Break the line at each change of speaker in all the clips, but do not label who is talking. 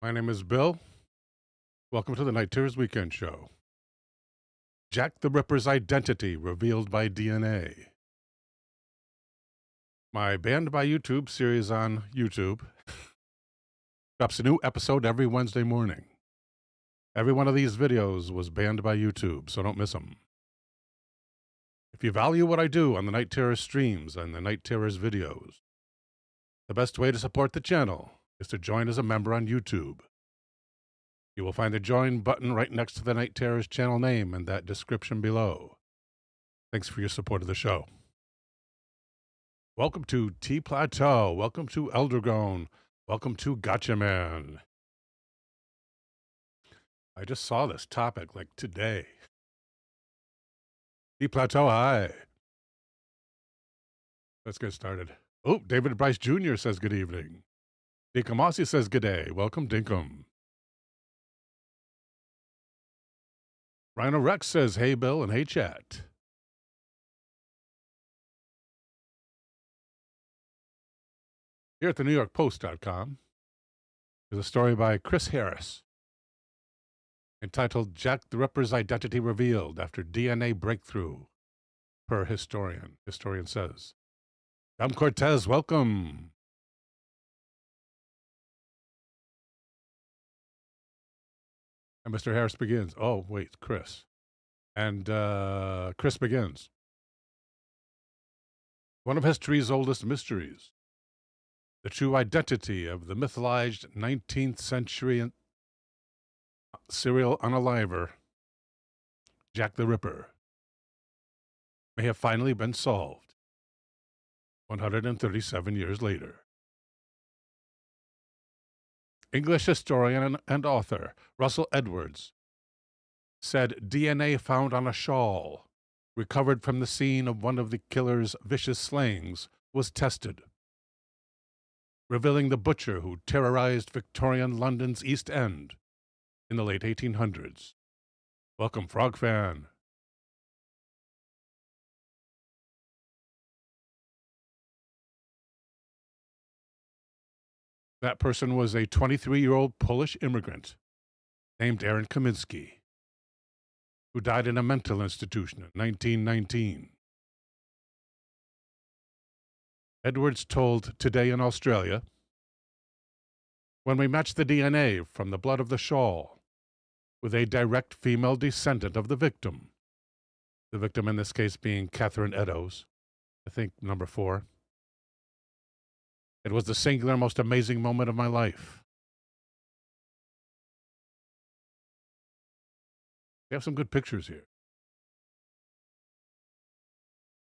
My name is Bill. Welcome to the Night Terrors Weekend Show. Jack the Ripper's identity revealed by DNA. My Banned by YouTube series on YouTube drops a new episode every Wednesday morning. Every one of these videos was banned by YouTube, so don't miss them. If you value what I do on the Night Terrors streams and the Night Terrors videos, the best way to support the channel is to join as a member on YouTube. You will find the join button right next to the Night Terrors channel name in that description below. Thanks for your support of the show. Welcome to T Plateau. Welcome to Eldergone. Welcome to Gotcha Man. I just saw this topic like today. T Plateau, hi. Let's get started. Oh, David Bryce Jr. says good evening. Dinkamasi says good day. Welcome, Dinkum. Rhino Rex says, hey, Bill, and hey, chat. Here at the NewYorkPost.com is a story by Chris Harris entitled Jack the Ripper's Identity Revealed After DNA Breakthrough, per historian. Historian says, Dom Cortez, welcome. And Mr. Harris begins. Oh, wait, Chris. And Chris begins. One of history's oldest mysteries, the true identity of the mythologized 19th century serial unaliver, Jack the Ripper, may have finally been solved 137 years later. English historian and author Russell Edwards said DNA found on a shawl recovered from the scene of one of the killer's vicious slayings was tested, revealing the butcher who terrorized Victorian London's East End in the late 1800s. Welcome, Frog Fan. That person was a 23-year-old Polish immigrant named Aaron Kaminsky, who died in a mental institution in 1919. Edwards told Today in Australia, when we matched the DNA from the blood of the shawl with a direct female descendant of the victim in this case being Catherine Eddowes, I think number 4, it was the singular, most amazing moment of my life. We have some good pictures here.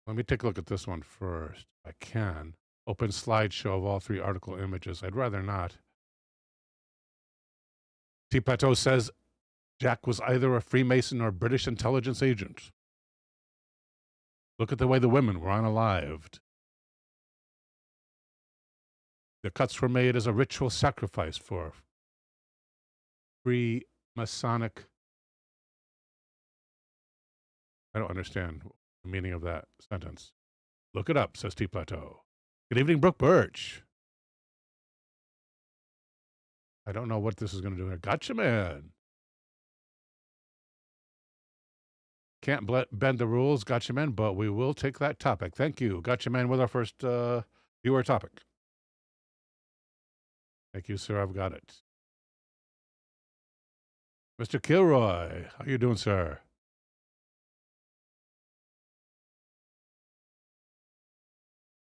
Let me take a look at this one first, if I can. Open slideshow of all 3 article images. I'd rather not. T. Plateau says Jack was either a Freemason or British intelligence agent. Look at the way the women were unalived. The cuts were made as a ritual sacrifice for Freemasonic. I don't understand the meaning of that sentence. Look it up, says T. Plateau. Good evening, Brooke Birch. I don't know what this is going to do here. Gotcha, man. Can't bend the rules, Gotcha, man, but we will take that topic. Thank you, Gotcha, man, with our first viewer topic. Thank you, sir. I've got it. Mr. Kilroy, how you doing, sir?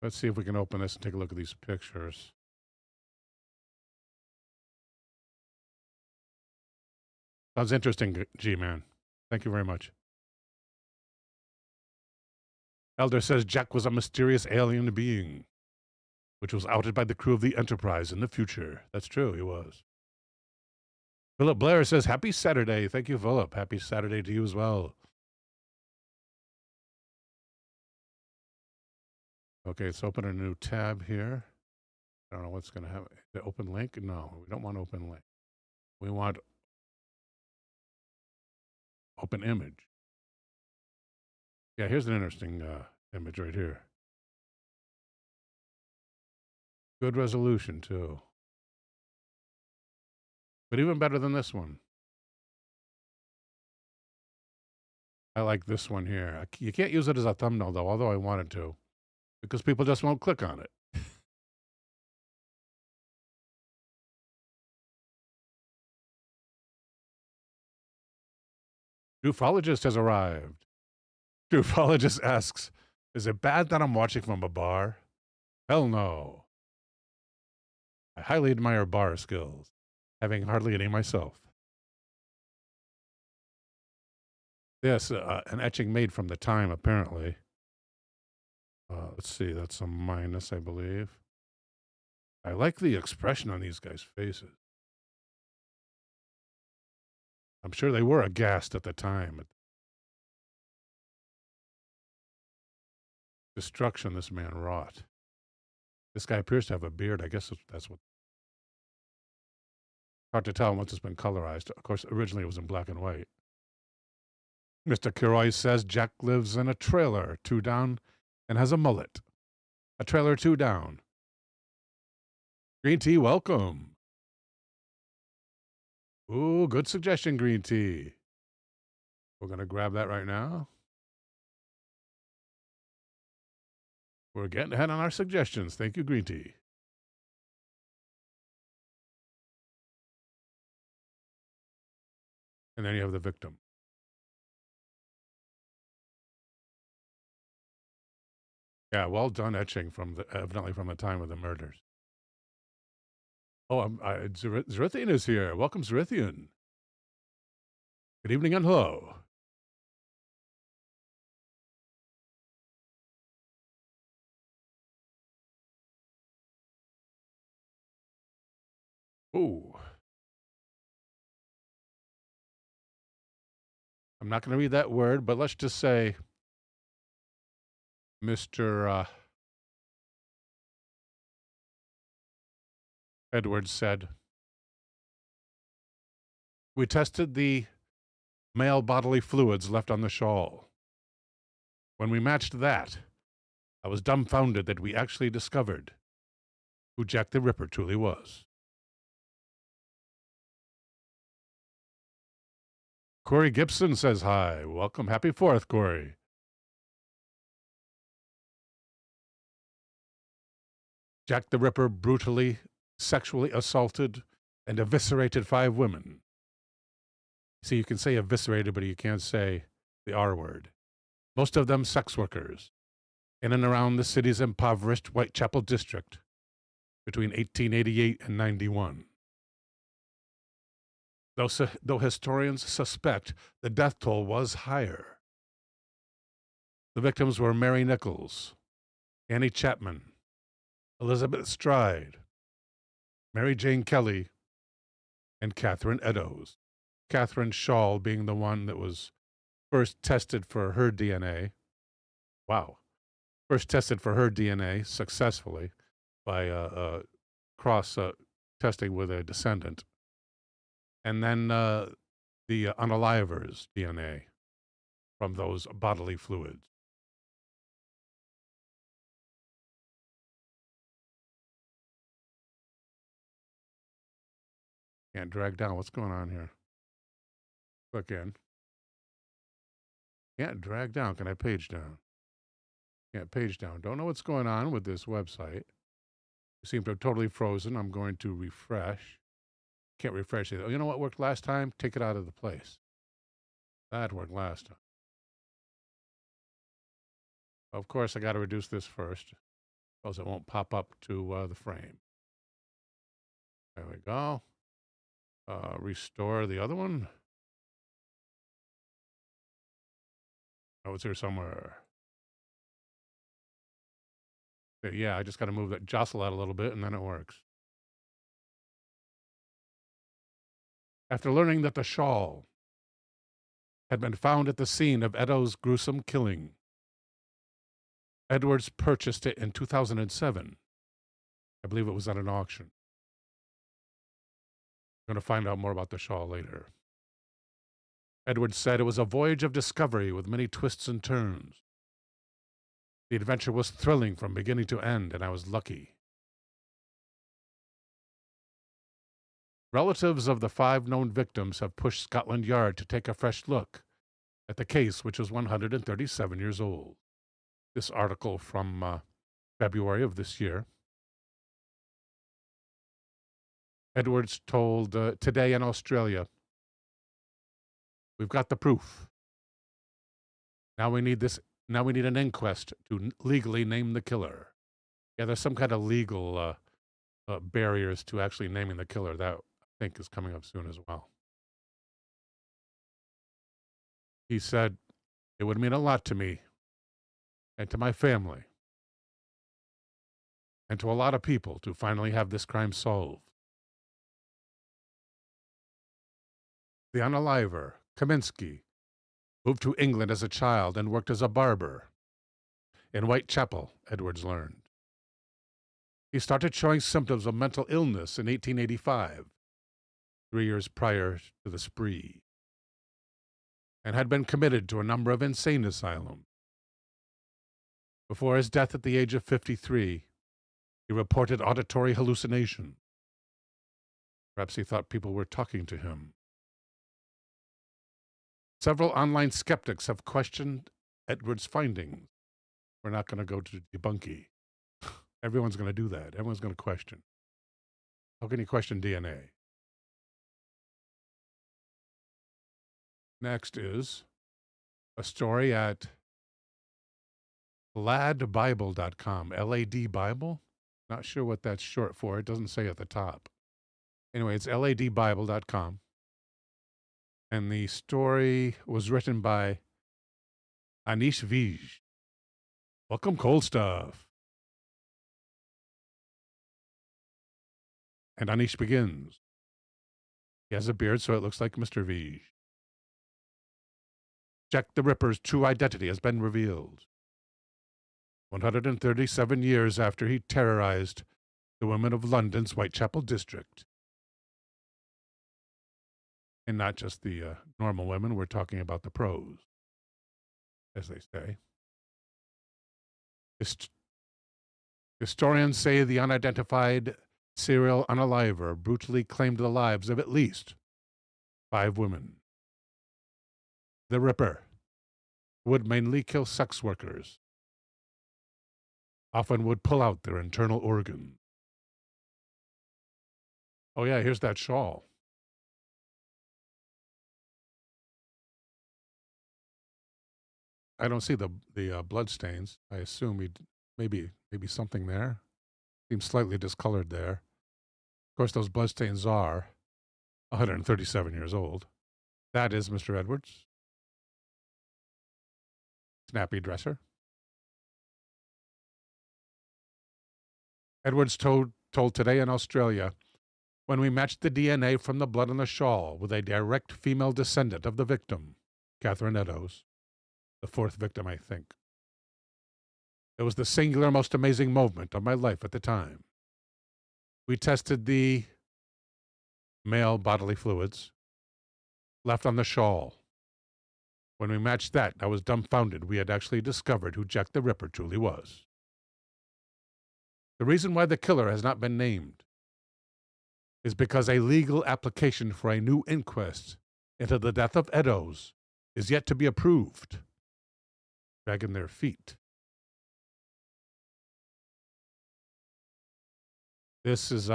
Let's see if we can open this and take a look at these pictures. Sounds interesting, G-Man. Thank you very much. Elder says Jack was a mysterious alien being, which was outed by the crew of the Enterprise in the future. That's true, he was. Philip Blair says, happy Saturday. Thank you, Philip. Happy Saturday to you as well. Okay, let's open a new tab here. I don't know what's going to have. The open link? No, we don't want open link. We want open image. Yeah, here's an interesting image right here. Good resolution, too. but even better than this one. I like this one here. You can't use it as a thumbnail, though, although I wanted to, because people just won't click on it. Ufologist has arrived. Ufologist asks, is it bad that I'm watching from a bar? Hell no. I highly admire bar skills, having hardly any myself. Yes, an etching made from the time, apparently. Let's see, that's a minus, I believe. I like the expression on these guys' faces. I'm sure they were aghast at the time. Destruction this man wrought. This guy appears to have a beard. I guess that's what. Hard to tell once it's been colorized. Of course, originally it was in black and white. Mr. Kilroy says Jack lives in a trailer, 2 down, and has a mullet. A trailer 2 down. Green tea, welcome. Ooh, good suggestion, green tea. We're going to grab that right now. We're getting ahead on our suggestions. Thank you, green tea. And then you have the victim. Yeah, well done etching from evidently from the time of the murders. Oh, Zerithian is here. Welcome, Zerithian. Good evening and hello. Ooh. I'm not going to read that word, but let's just say Mr. Edwards said, we tested the male bodily fluids left on the shawl. When we matched that, I was dumbfounded that we actually discovered who Jack the Ripper truly was. Corey Gibson says hi. Welcome. Happy 4th, Corey. Jack the Ripper brutally, sexually assaulted and eviscerated 5 women. See, you can say eviscerated, but you can't say the R word. Most of them sex workers, in and around the city's impoverished Whitechapel district between 1888 and 91. Though historians suspect the death toll was higher. The victims were Mary Nichols, Annie Chapman, Elizabeth Stride, Mary Jane Kelly, and Catherine Eddowes. Catherine Shaw being the one that was first tested for her DNA. Wow. First tested for her DNA successfully by cross testing with a descendant. And then the unalivers' DNA from those bodily fluids. Can't drag down. What's going on here? Click in. Can't drag down. Can I page down? Can't page down. Don't know what's going on with this website. It seemed to have totally frozen. I'm going to refresh. Can't refresh it. Oh, you know what worked last time? Take it out of the place. That worked last time. Of course, I got to reduce this first, because it won't pop up to the frame. There we go. Restore the other one. Oh, it's here somewhere. Okay, yeah, I just got to move that jostle out a little bit, and then it works. After learning that the shawl had been found at the scene of Eddowes' gruesome killing, Edwards purchased it in 2007. I believe it was at an auction. I'm going to find out more about the shawl later. Edwards said it was a voyage of discovery with many twists and turns. The adventure was thrilling from beginning to end, and I was lucky. Relatives of the 5 known victims have pushed Scotland Yard to take a fresh look at the case, which is 137 years old. This article from February of this year. Edwards told Today in Australia, "We've got the proof. Now we need an inquest to legally name the killer." Yeah, there's some kind of legal barriers to actually naming the killer. That, I think, is coming up soon as well. He said, "It would mean a lot to me and to my family and to a lot of people to finally have this crime solved." The unaliver, Kaminsky, moved to England as a child and worked as a barber in Whitechapel, Edwards learned. He started showing symptoms of mental illness in 1885, 3 years prior to the spree, and had been committed to a number of insane asylums. Before his death at the age of 53, he reported auditory hallucination. Perhaps he thought people were talking to him. Several online skeptics have questioned Edwards' findings. We're not going to go to debunking. Everyone's going to do that. Everyone's going to question. How can you question DNA? Next is a story at ladbible.com. LAD Bible? Not sure what that's short for. It doesn't say at the top. Anyway, it's ladbible.com. And the story was written by Anish Vij. Welcome, Cold Stuff. And Anish begins. He has a beard, so it looks like Mr. Vij. Jack the Ripper's true identity has been revealed. 137 years after he terrorized the women of London's Whitechapel district. And not just the normal women, we're talking about the pros, as they say. Historians say the unidentified serial unaliver brutally claimed the lives of at least 5 women. The Ripper would mainly kill sex workers, often would pull out their internal organs. Oh yeah, here's that shawl. I don't see the blood stains. I assume maybe something there. Seems slightly discolored there. Of course, those blood stains are 137 years old. That is Mr. Edwards. Snappy dresser. Edwards told Today in Australia, "When we matched the DNA from the blood on the shawl with a direct female descendant of the victim, Catherine Eddowes, the 4th victim, I think. It was the singular, most amazing moment of my life at the time. We tested the male bodily fluids left on the shawl. When we matched that, I was dumbfounded. We had actually discovered who Jack the Ripper truly was. The reason why the killer has not been named is because a legal application for a new inquest into the death of Eddowes is yet to be approved." Dragging their feet. This is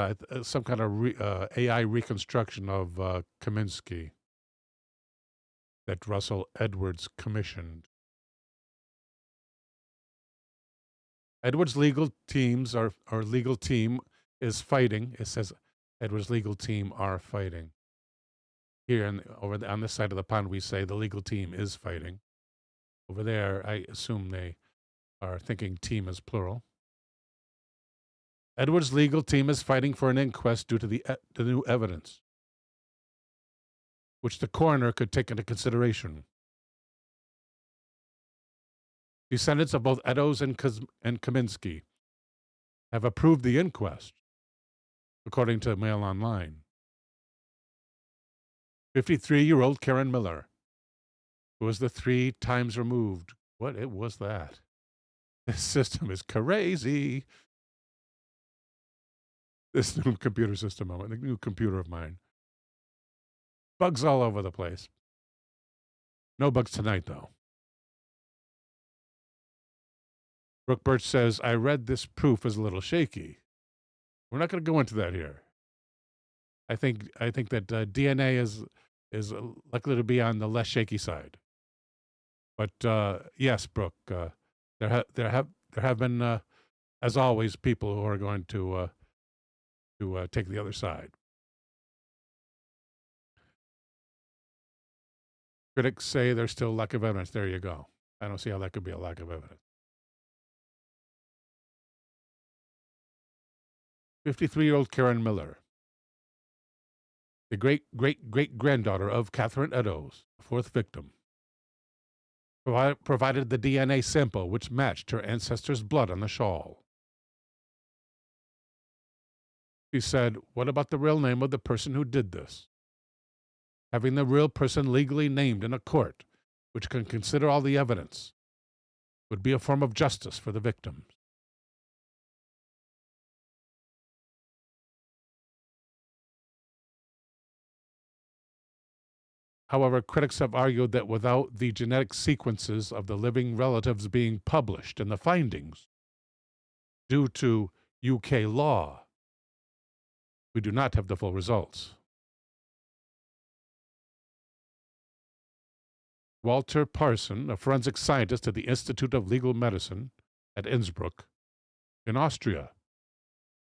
some kind of AI reconstruction of Kaminsky that Russell Edwards commissioned. Edwards' legal teams our legal team is fighting. It says Edwards' legal team are fighting. Here on this side of the pond, we say the legal team is fighting. Over there, I assume they are thinking team is plural. Edwards' legal team is fighting for an inquest due to the new evidence, which the coroner could take into consideration. Descendants of both Eddowes and Kaminsky have approved the inquest, according to Mail Online. 53-year-old Karen Miller, who was the 3 times removed. What it was that? This system is crazy. This new computer system, the new computer of mine. Bugs all over the place. No bugs tonight, though. Brooke Birch says, I read this proof is a little shaky. We're not going to go into that here. I think that DNA is likely to be on the less shaky side. But yes, Brooke, there have been, as always, people who are going to take the other side. Critics say there's still lack of evidence. There you go. I don't see how that could be a lack of evidence. 53-year-old Karen Miller, the great-great-great-granddaughter of Catherine Eddowes, the fourth victim, provided the DNA sample which matched her ancestors' blood on the shawl. She said, what about the real name of the person who did this? Having the real person legally named in a court, which can consider all the evidence, would be a form of justice for the victims. However, critics have argued that without the genetic sequences of the living relatives being published and the findings, due to UK law, we do not have the full results. Walter Parson, a forensic scientist at the Institute of Legal Medicine at Innsbruck, in Austria,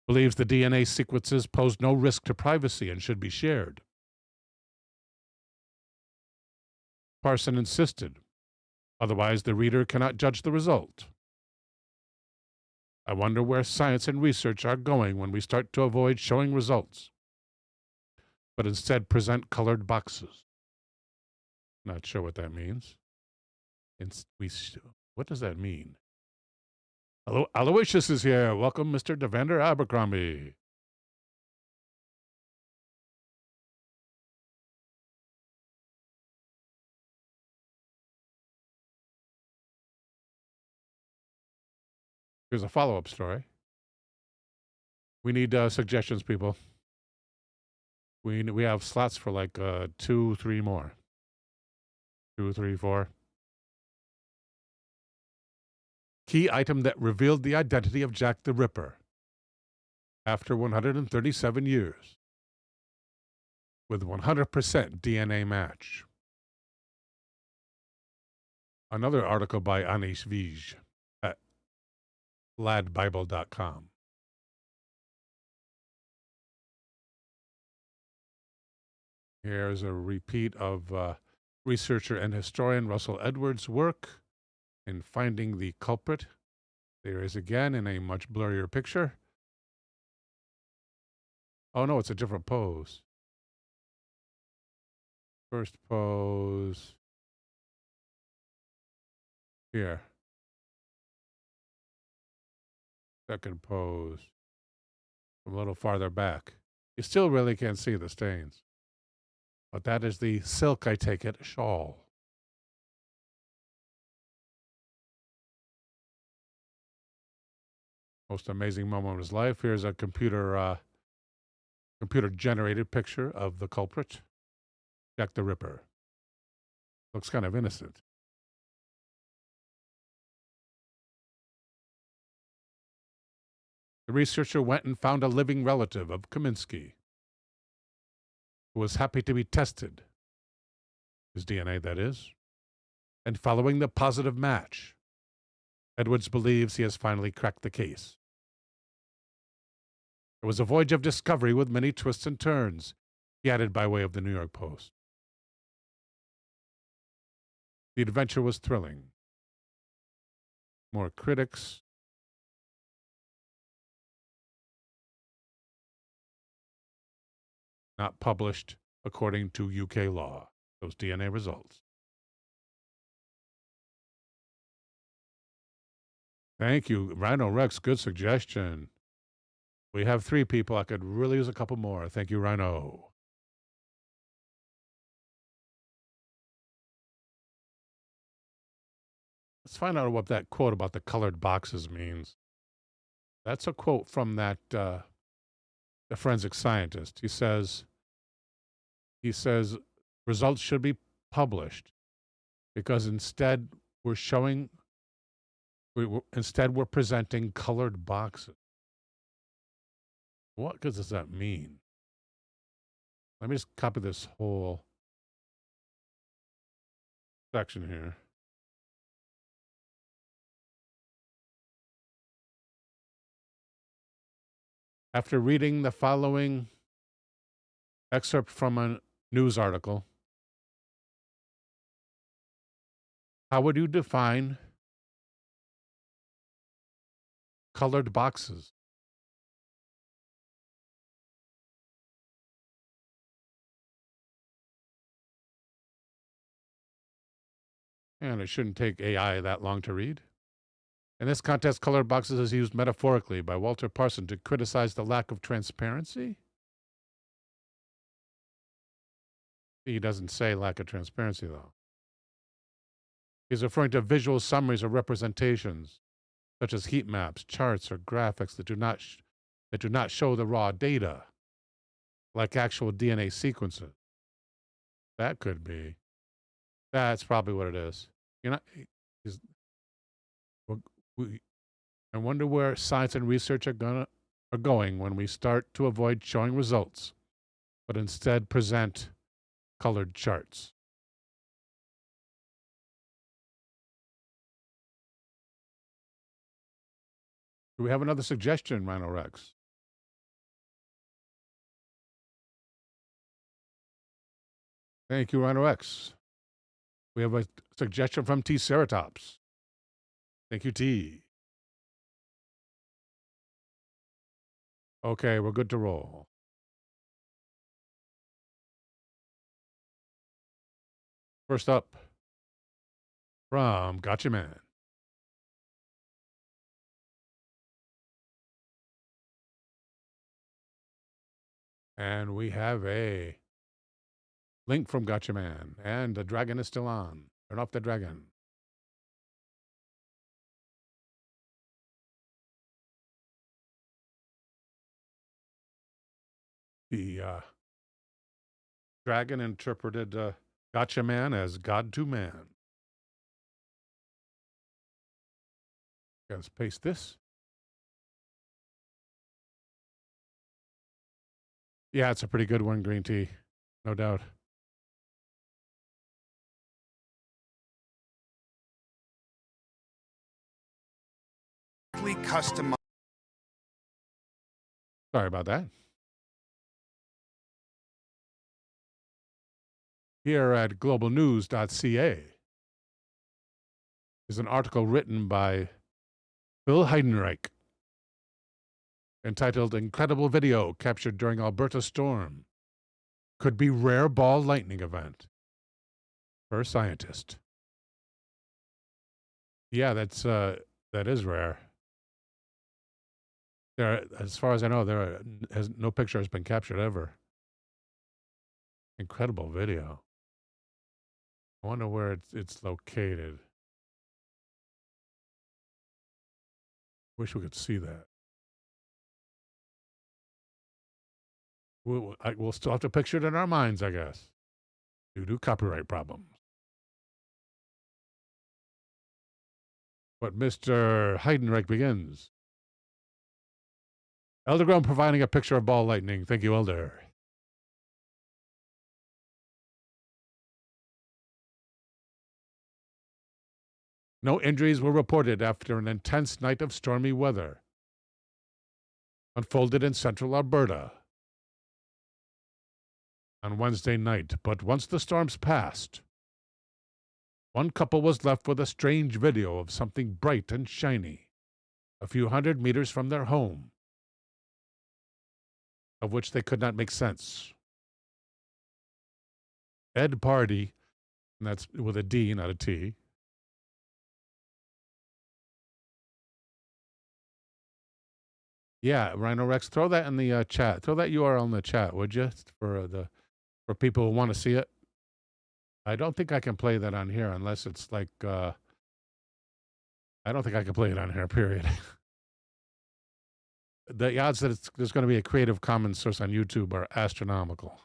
believes the DNA sequences pose no risk to privacy and should be shared. Parson insisted, otherwise the reader cannot judge the result. I wonder where science and research are going when we start to avoid showing results, but instead present colored boxes. Not sure what that means. What does that mean? Hello, Aloysius is here. Welcome, Mr. Devander Abercrombie. Here's a follow-up story. We need suggestions, people. We have slots for like 2, 3 more. 2, 3, 4. Key item that revealed the identity of Jack the Ripper after 137 years with 100% DNA match. Another article by Anish Vij at ladbible.com. Here's a repeat of researcher and historian Russell Edwards' work in finding the culprit. There is again in a much blurrier picture. Oh no, it's a different pose. First pose. Here. Second pose. A little farther back. You still really can't see the stains. But that is the silk, I take it, shawl. Most amazing moment of his life. Here's a computer-generated picture of the culprit, Jack the Ripper. Looks kind of innocent. The researcher went and found a living relative of Kaminsky, who was happy to be tested, his DNA that is, and following the positive match, Edwards believes he has finally cracked the case. It was a voyage of discovery with many twists and turns, he added by way of the New York Post. The adventure was thrilling. More critics. Not published according to UK law, those DNA results. Thank you, Rhino Rex. Good suggestion. We have 3 people. I could really use a couple more. Thank you, Rhino. Let's find out what that quote about the colored boxes means. That's a quote from that the forensic scientist. He says, Results should be published because instead we're presenting colored boxes. What does that mean? Let me just copy this whole section here. After reading the following excerpt from a news article, how would you define colored boxes? And it shouldn't take AI that long to read. In this context, colored boxes is used metaphorically by Walter Parson to criticize the lack of transparency. He doesn't say lack of transparency, though. He's referring to visual summaries or representations, such as heat maps, charts, or graphics that do not show the raw data, like actual DNA sequences. That could be. That's probably what it is. I wonder where science and research are going when we start to avoid showing results, but instead present colored charts. Do we have another suggestion, Rhino Rex? Thank you, Rhino Rex. We have a suggestion from T. Ceratops. Thank you, T. Okay, we're good to roll. First up, from Gotcha Man. And we have a link from Gotcha Man. And the dragon is still on. Turn off the dragon. The dragon interpreted Gotcha Man as God to Man. Let's paste this. Yeah, it's a pretty good one, Green Tea. No doubt.
Custom.
Sorry about that. Here at globalnews.ca is an article written by Bill Heidenreich entitled Incredible Video Captured During Alberta Storm. Could be Rare Ball Lightning Event. Per scientist. Yeah, that is rare. As far as I know, no picture has been captured ever. Incredible video. I wonder where it's located. Wish we could see that. We'll still have to picture it in our minds, I guess, due to copyright problems. But Mr. Heidenreich begins. Elderground providing a picture of ball lightning. Thank you, Elder. No injuries were reported after an intense night of stormy weather unfolded in central Alberta on Wednesday night. But once the storms passed, one couple was left with a strange video of something bright and shiny a few hundred meters from their home, of which they could not make sense. Ed Pardy, and that's with a D, not a T, yeah, Rhino Rex, throw that in the chat. Throw that URL in the chat, would you, for people who want to see it? I don't think I can play that on here unless it's like, I don't think I can play it on here, period. The odds that there's going to be a Creative Commons source on YouTube are astronomical.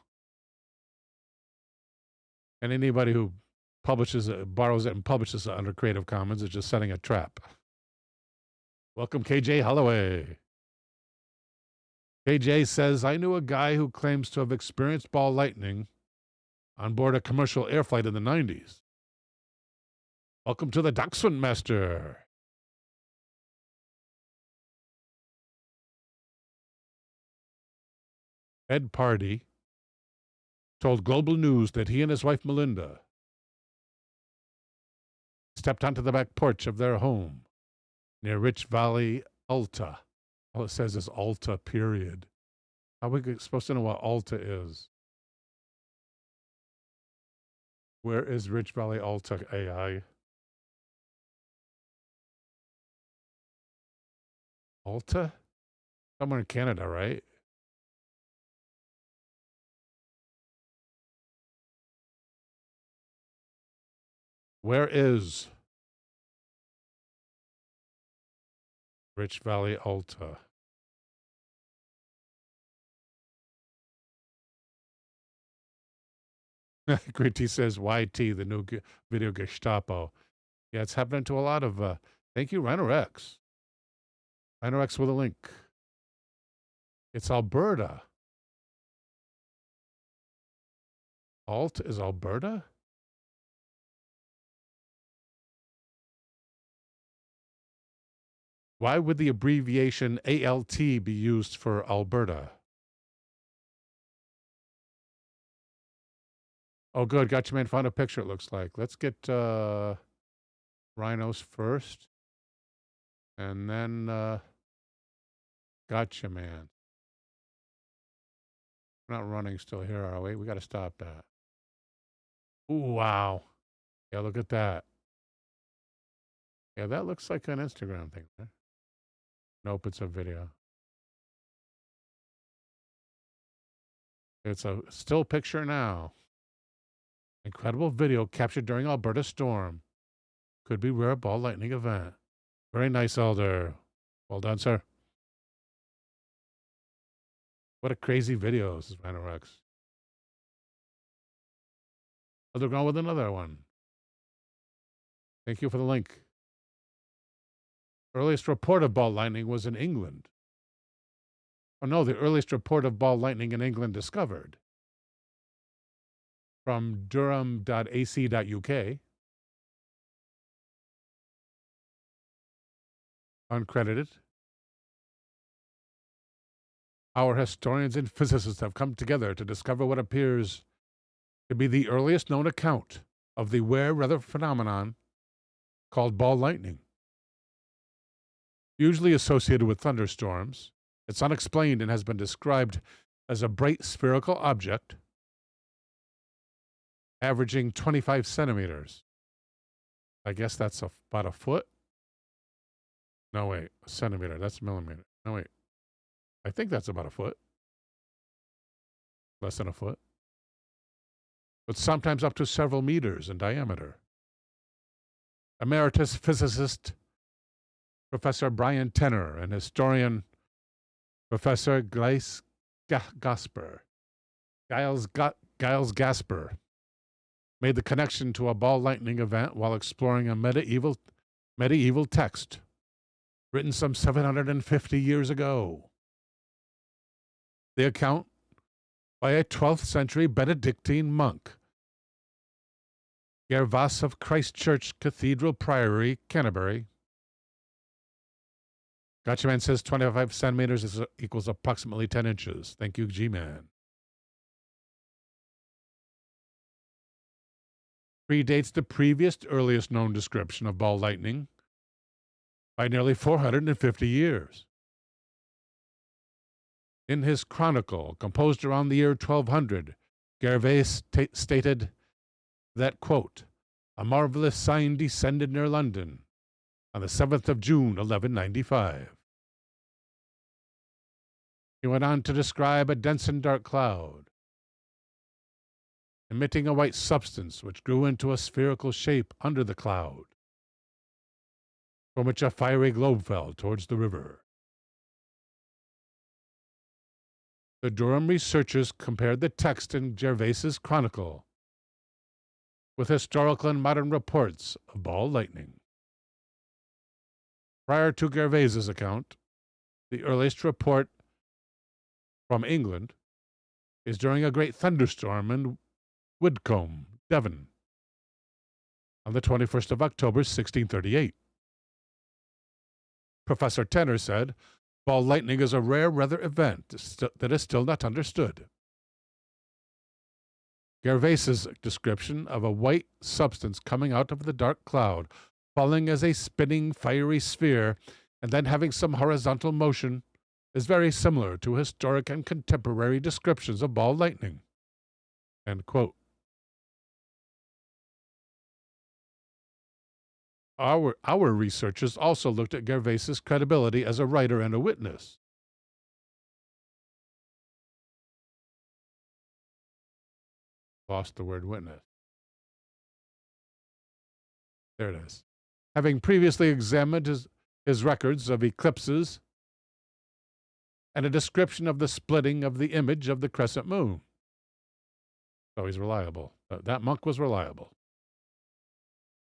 And anybody who publishes it, borrows it and publishes it under Creative Commons is just setting a trap. Welcome, KJ Holloway. KJ says, I knew a guy who claims to have experienced ball lightning on board a commercial air flight in the 90s. Welcome to the Dachshund Master. Ed Pardy told Global News that he and his wife Melinda stepped onto the back porch of their home near Rich Valley, Alta. All it says is Alta, period. How are we supposed to know what Alta is? Where is Rich Valley, Alta, AI? Alta? Somewhere in Canada, right? Where is Rich Valley, Alta? Great T says YT, the new video Gestapo. Yeah, it's happening to a lot of. Thank you, Rhino X. Rhino X with a link. It's Alberta. Alt is Alberta? Why would the abbreviation ALT be used for Alberta? Oh, good. Gotcha, man. Found a picture, it looks like. Let's get rhinos first. And then Gotcha, man. We're not running still here, are we? We got to stop that. Ooh, wow. Yeah, look at that. Yeah, that looks like an Instagram thing. Right? Nope, it's a video. It's a still picture now. Incredible video captured during Alberta storm. Could be rare ball lightning event. Very nice, Elder. Well done, sir. What a crazy video, this is Rhinorex. Elder gone with another one. Thank you for the link. Earliest report of ball lightning was in England. Oh no, the earliest report of ball lightning in England discovered. From durham.ac.uk. Uncredited. Our historians and physicists have come together to discover what appears to be the earliest known account of the rare weather phenomenon called ball lightning. Usually associated with thunderstorms, it's unexplained and has been described as a bright spherical object averaging 25 centimeters. I guess that's about a foot? No, wait, a centimeter. That's a millimeter. No, wait. I think that's about a foot. Less than a foot. But sometimes up to several meters in diameter. Emeritus physicist Professor Brian Tenner and historian Professor Giles Gasper made the connection to a ball lightning event while exploring a medieval text written some 750 years ago. The account by a 12th century Benedictine monk, Gervas of Christ Church Cathedral Priory, Canterbury. Gotcha Man says 25 centimeters equals approximately 10 inches. Thank you, G-Man. Predates the previous earliest known description of ball lightning by nearly 450 years. In his chronicle, composed around the year 1200, Gervais stated that, quote, a marvelous sign descended near London on the 7th of June, 1195. He went on to describe a dense and dark cloud, emitting a white substance which grew into a spherical shape under the cloud, from which a fiery globe fell towards the river. The Durham researchers compared the text in Gervais's chronicle with historical and modern reports of ball lightning. Prior to Gervais's account, the earliest report from England is during a great thunderstorm in Widcombe, Devon, on the 21st of October, 1638. Professor Tenner said, "Ball lightning is a rare weather event that is still not understood." Gervais's description of a white substance coming out of the dark cloud, falling as a spinning, fiery sphere, and then having some horizontal motion, is very similar to historic and contemporary descriptions of ball lightning. End quote. Our researchers also looked at Gervais's credibility as a writer and a witness. Lost the word witness. There it is. Having previously examined his records of eclipses and a description of the splitting of the image of the crescent moon. So he's reliable. That monk was reliable.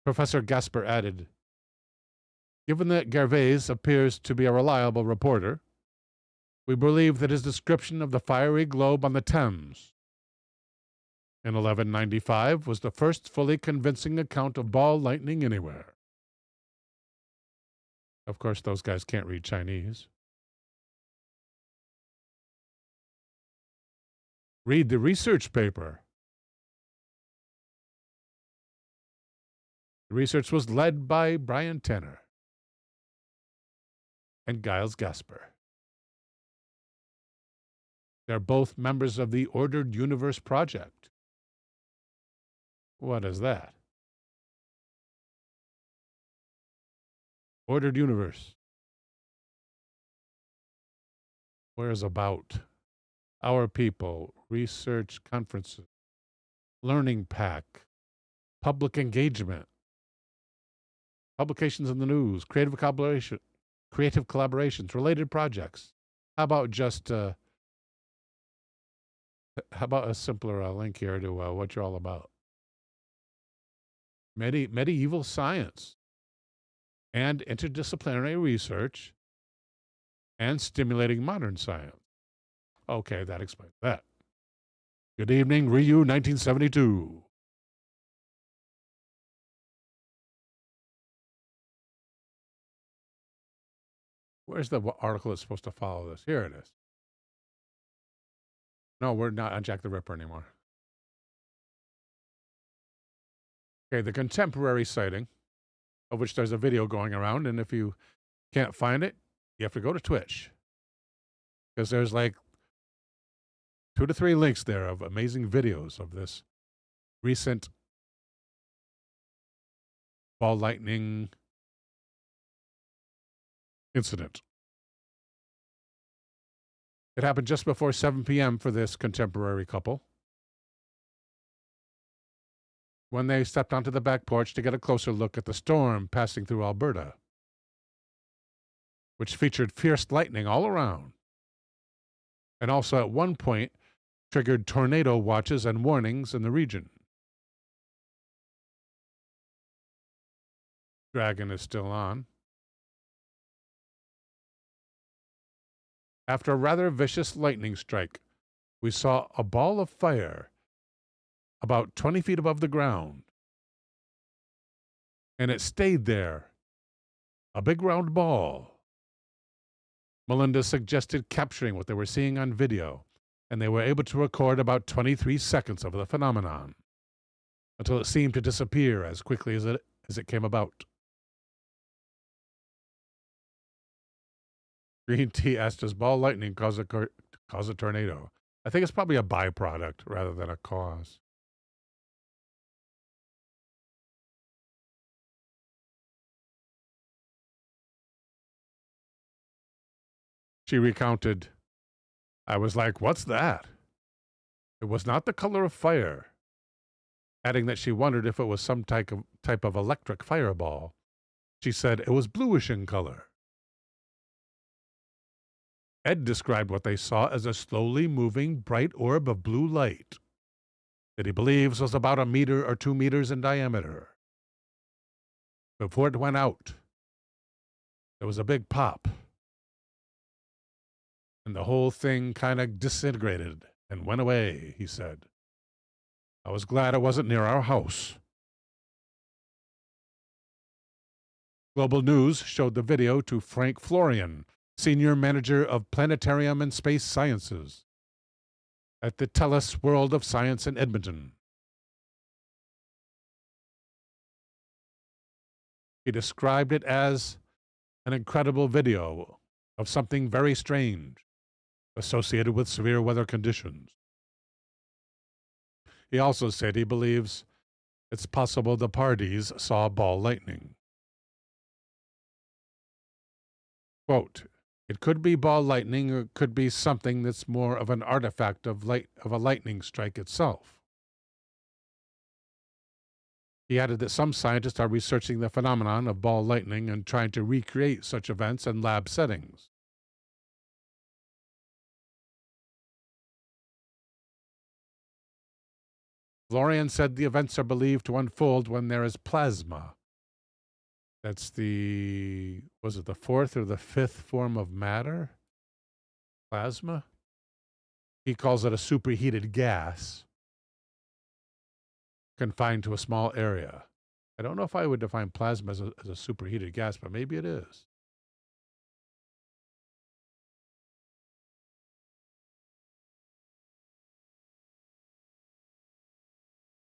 Professor Gasper added, "Given that Gervais appears to be a reliable reporter, we believe that his description of the fiery globe on the Thames in 1195 was the first fully convincing account of ball lightning anywhere." Of course, those guys can't read Chinese. Read the research paper. The research was led by Brian Tenner and Giles Gasper. They're both members of the Ordered Universe Project. What is that? Ordered Universe. Where's about? Our People, Research Conferences, Learning Pack, Public Engagement, Publications in the News, Creative Collaborations, Related Projects. How about just, how about a simpler link here to what you're all about? Medieval science and interdisciplinary research and stimulating modern science. Okay, that explains that. Good evening, Ryu 1972. Where's the article that's supposed to follow this? Here it is. No, we're not on Jack the Ripper anymore. Okay, the contemporary sighting, of which there's a video going around, and if you can't find it, you have to go to Twitch. Because there's like 2 to 3 links there of amazing videos of this recent ball lightning incident. It happened just before 7 p.m. for this contemporary couple, when they stepped onto the back porch to get a closer look at the storm passing through Alberta, which featured fierce lightning all around, and also at one point triggered tornado watches and warnings in the region. Dragon is still on. After a rather vicious lightning strike, we saw a ball of fire about 20 feet above the ground. And it stayed there. A big round ball. Melinda suggested capturing what they were seeing on video, and they were able to record about 23 seconds of the phenomenon, until it seemed to disappear as quickly as it came about. Green Tea asked, does ball lightning cause a tornado? I think it's probably a byproduct rather than a cause. She recounted, I was like, what's that? It was not the color of fire, adding that she wondered if it was some type of electric fireball. She said it was bluish in color. Ed described what they saw as a slowly moving bright orb of blue light. that he believes was about 1 meter or 2 meters in diameter. Before it went out, there was a big pop, and the whole thing kind of disintegrated and went away, he said. I was glad it wasn't near our house. Global News showed the video to Frank Florian, senior manager of Planetarium and Space Sciences at the TELUS World of Science in Edmonton. He described it as an incredible video of something very strange associated with severe weather conditions. He also said he believes it's possible the parties saw ball lightning. Quote, it could be ball lightning or it could be something that's more of an artifact of a lightning strike itself. He added that some scientists are researching the phenomenon of ball lightning and trying to recreate such events in lab settings. Florian said the events are believed to unfold when there is plasma. That's was it the fourth or the fifth form of matter? Plasma? He calls it a superheated gas confined to a small area. I don't know if I would define plasma as a superheated gas, but maybe it is.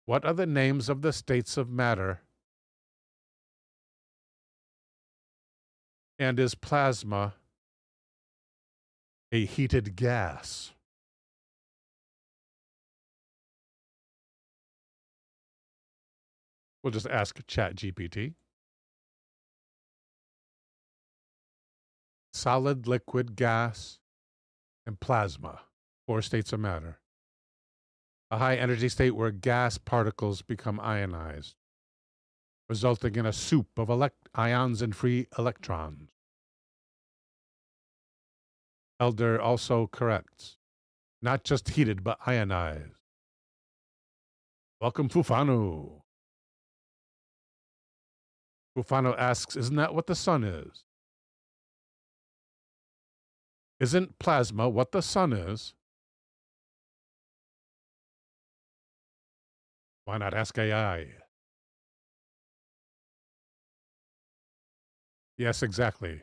What are the names of the states of matter? And is plasma a heated gas? We'll just ask ChatGPT. Solid, liquid, gas, and plasma. 4 states of matter. A high-energy state where gas particles become ionized, resulting in a soup of ions and free electrons. Elder also corrects, not just heated, but ionized. Welcome, Fufano. Fufano asks, isn't that what the sun is? Isn't plasma what the sun is? Why not ask AI? Yes, exactly.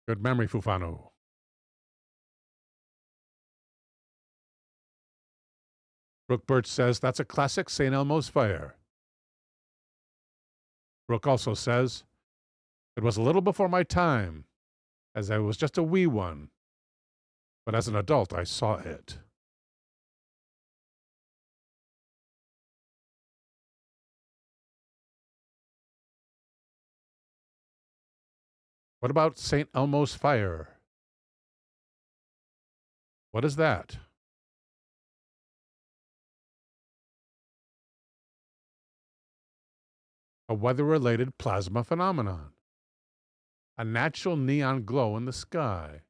Good memory, Fufano. Brooke Birch says, that's a classic St. Elmo's fire. Brooke also says, it was a little before my time, as I was just a wee one. But as an adult, I saw it. What about St. Elmo's fire? What is that? A weather-related plasma phenomenon. A natural neon glow in the sky.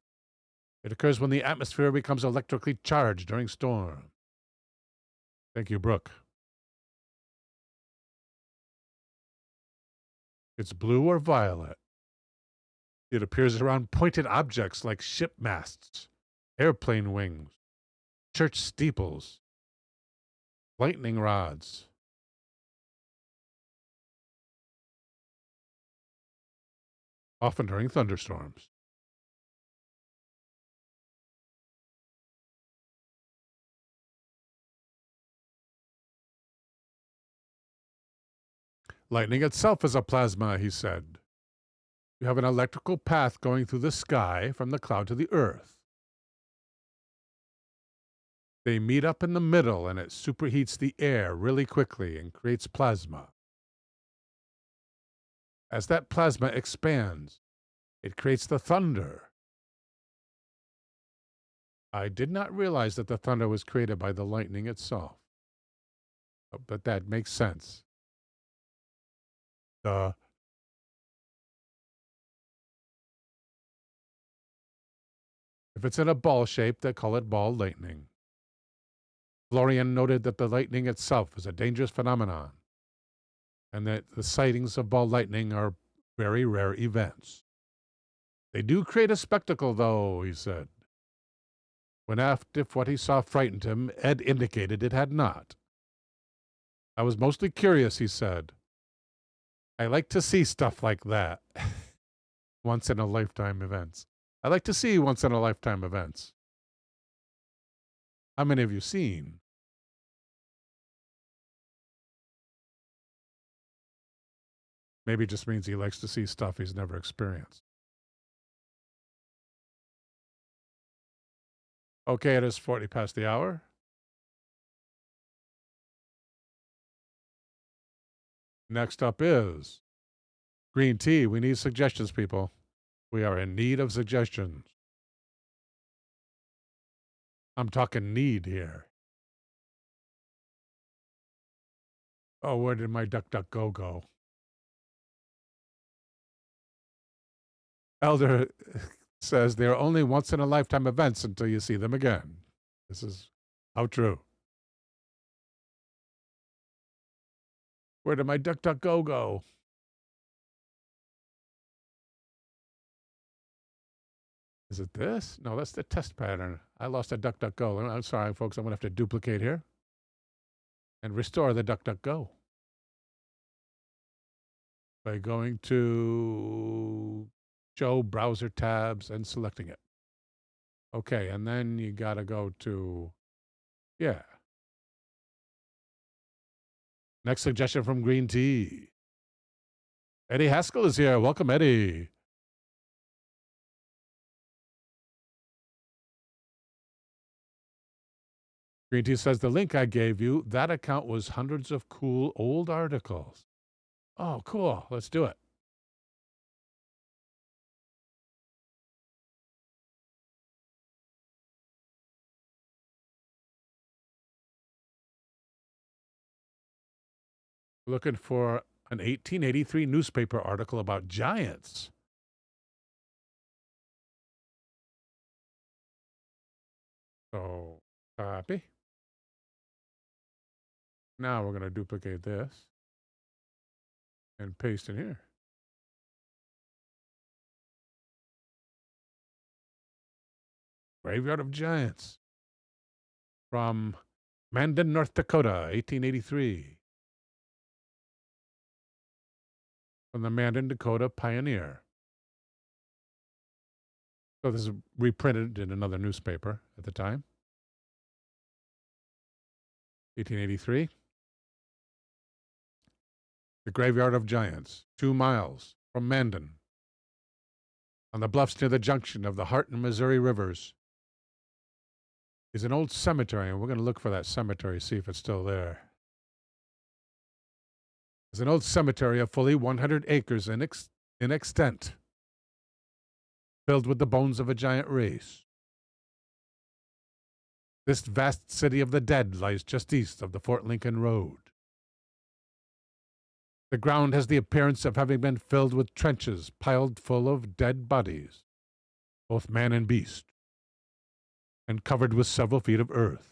It occurs when the atmosphere becomes electrically charged during storms. Thank you, Brooke. It's blue or violet. It appears around pointed objects like ship masts, airplane wings, church steeples, lightning rods. Often during thunderstorms. Lightning itself is a plasma, he said. You have an electrical path going through the sky from the cloud to the earth. They meet up in the middle and it superheats the air really quickly and creates plasma. As that plasma expands, it creates the thunder. I did not realize that the thunder was created by the lightning itself. But that makes sense. Duh. If it's in a ball shape, they call it ball lightning. Florian noted that the lightning itself is a dangerous phenomenon, and that the sightings of ball lightning are very rare events. They do create a spectacle, though, he said. When asked if what he saw frightened him, Ed indicated it had not. I was mostly curious, he said. I like to see stuff like that. Once-in-a-lifetime events. I like to see once-in-a-lifetime events. How many have you seen? Maybe it just means he likes to see stuff he's never experienced. Okay, it is 40 past the hour. Next up is green tea. We need suggestions, people. We are in need of suggestions. I'm talking need here. Oh, where did my DuckDuckGo go? Elder says they're only once-in-a-lifetime events until you see them again. This is how true. Where did my DuckDuckGo go? Is it this? No, that's the test pattern. I lost a DuckDuckGo. I'm sorry, folks. I'm going to have to duplicate here and restore the DuckDuckGo by going to Show Browser Tabs and selecting it. Okay, and then you got to go to, yeah. Next suggestion from Green Tea. Eddie Haskell is here. Welcome, Eddie. Green Tea says, the link I gave you, that account was hundreds of cool old articles. Oh, cool. Let's do it. Looking for an 1883 newspaper article about giants. So, copy. Now we're going to duplicate this and paste in here. Graveyard of Giants from Mandan, North Dakota, 1883. From the Mandan, Dakota Pioneer. So this is reprinted in another newspaper at the time. 1883. The Graveyard of Giants, 2 miles from Mandan, on the bluffs near the junction of the Hart and Missouri rivers, is an old cemetery, and we're going to look for that cemetery, see if it's still there. It's an old cemetery of fully 100 acres in extent, filled with the bones of a giant race. This vast city of the dead lies just east of the Fort Lincoln Road. The ground has the appearance of having been filled with trenches piled full of dead bodies, both man and beast, and covered with several feet of earth.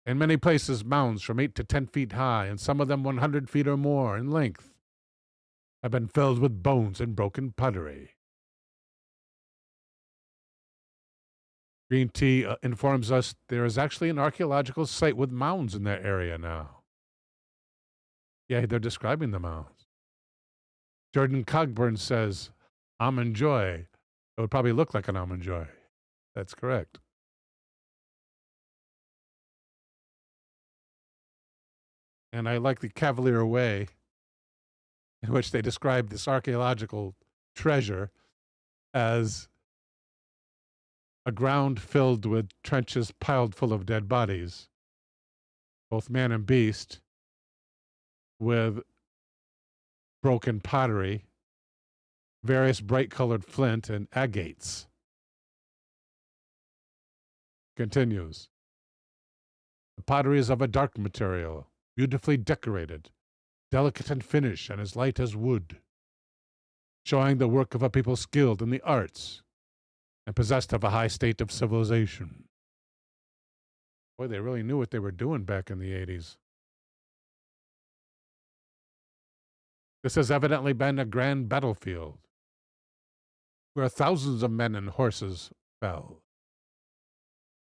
In many places, mounds from 8 to 10 feet high, and some of them 100 feet or more in length, have been filled with bones and broken pottery. Green Tea informs us there is actually an archaeological site with mounds in that area now. Yeah, they're describing the mounds. Jordan Cogburn says, almond joy. It would probably look like an almond joy. That's correct. And I like the cavalier way in which they describe this archaeological treasure as a ground filled with trenches piled full of dead bodies, both man and beast, with broken pottery, various bright-colored flint, and agates. Continues. The pottery is of a dark material, beautifully decorated, delicate in finish, and as light as wood, showing the work of a people skilled in the arts and possessed of a high state of civilization. Boy, they really knew what they were doing back in the 80s. This has evidently been a grand battlefield where thousands of men and horses fell.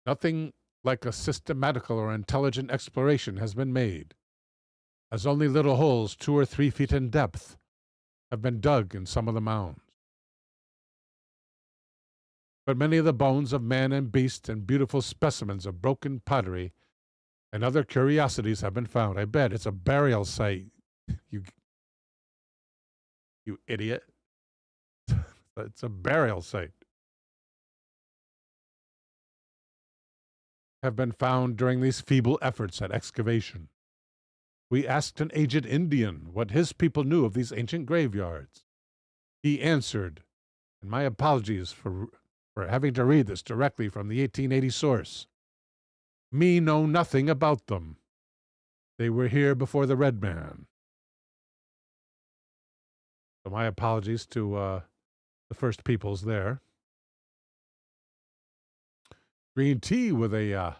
Nothing like a systematical or intelligent exploration has been made, as only little holes 2 or 3 feet in depth have been dug in some of the mounds. But many of the bones of man and beast and beautiful specimens of broken pottery and other curiosities have been found. I bet it's a burial site. You idiot. It's a burial site. Have been found during these feeble efforts at excavation. We asked an aged Indian what his people knew of these ancient graveyards. He answered, and my apologies for having to read this directly from the 1880 source. Me know nothing about them. They were here before the red man. So my apologies to the First Peoples there. Green tea with a,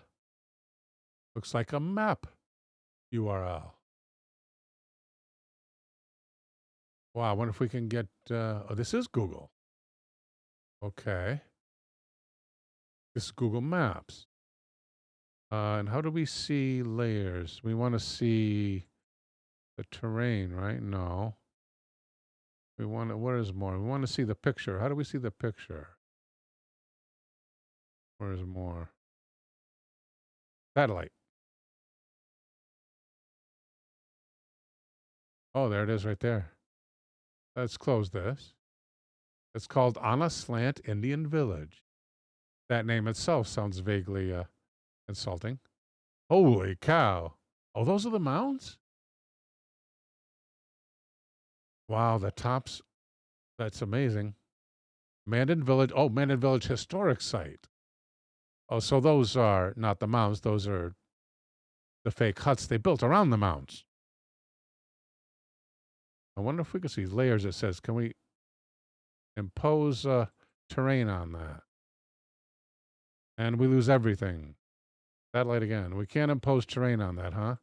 looks like a map URL. Wow, I wonder if we can get, oh, this is Google. Okay. This is Google Maps. And how do we see layers? We want to see the terrain, right? No. We want to, what is more? We want to see the picture. How do we see the picture? Where is more? Satellite. Oh, there it is right there. Let's close this. It's called On a Slant Indian Village. That name itself sounds vaguely insulting. Holy cow. Oh, those are the mounds? Wow, the tops. That's amazing. Mandan Village. Oh, Mandan Village Historic Site. Oh, so those are not the mounds. Those are the fake huts they built around the mounds. I wonder if we can see layers. It says, can we impose terrain on that? And we lose everything. Satellite again. We can't impose terrain on that, huh?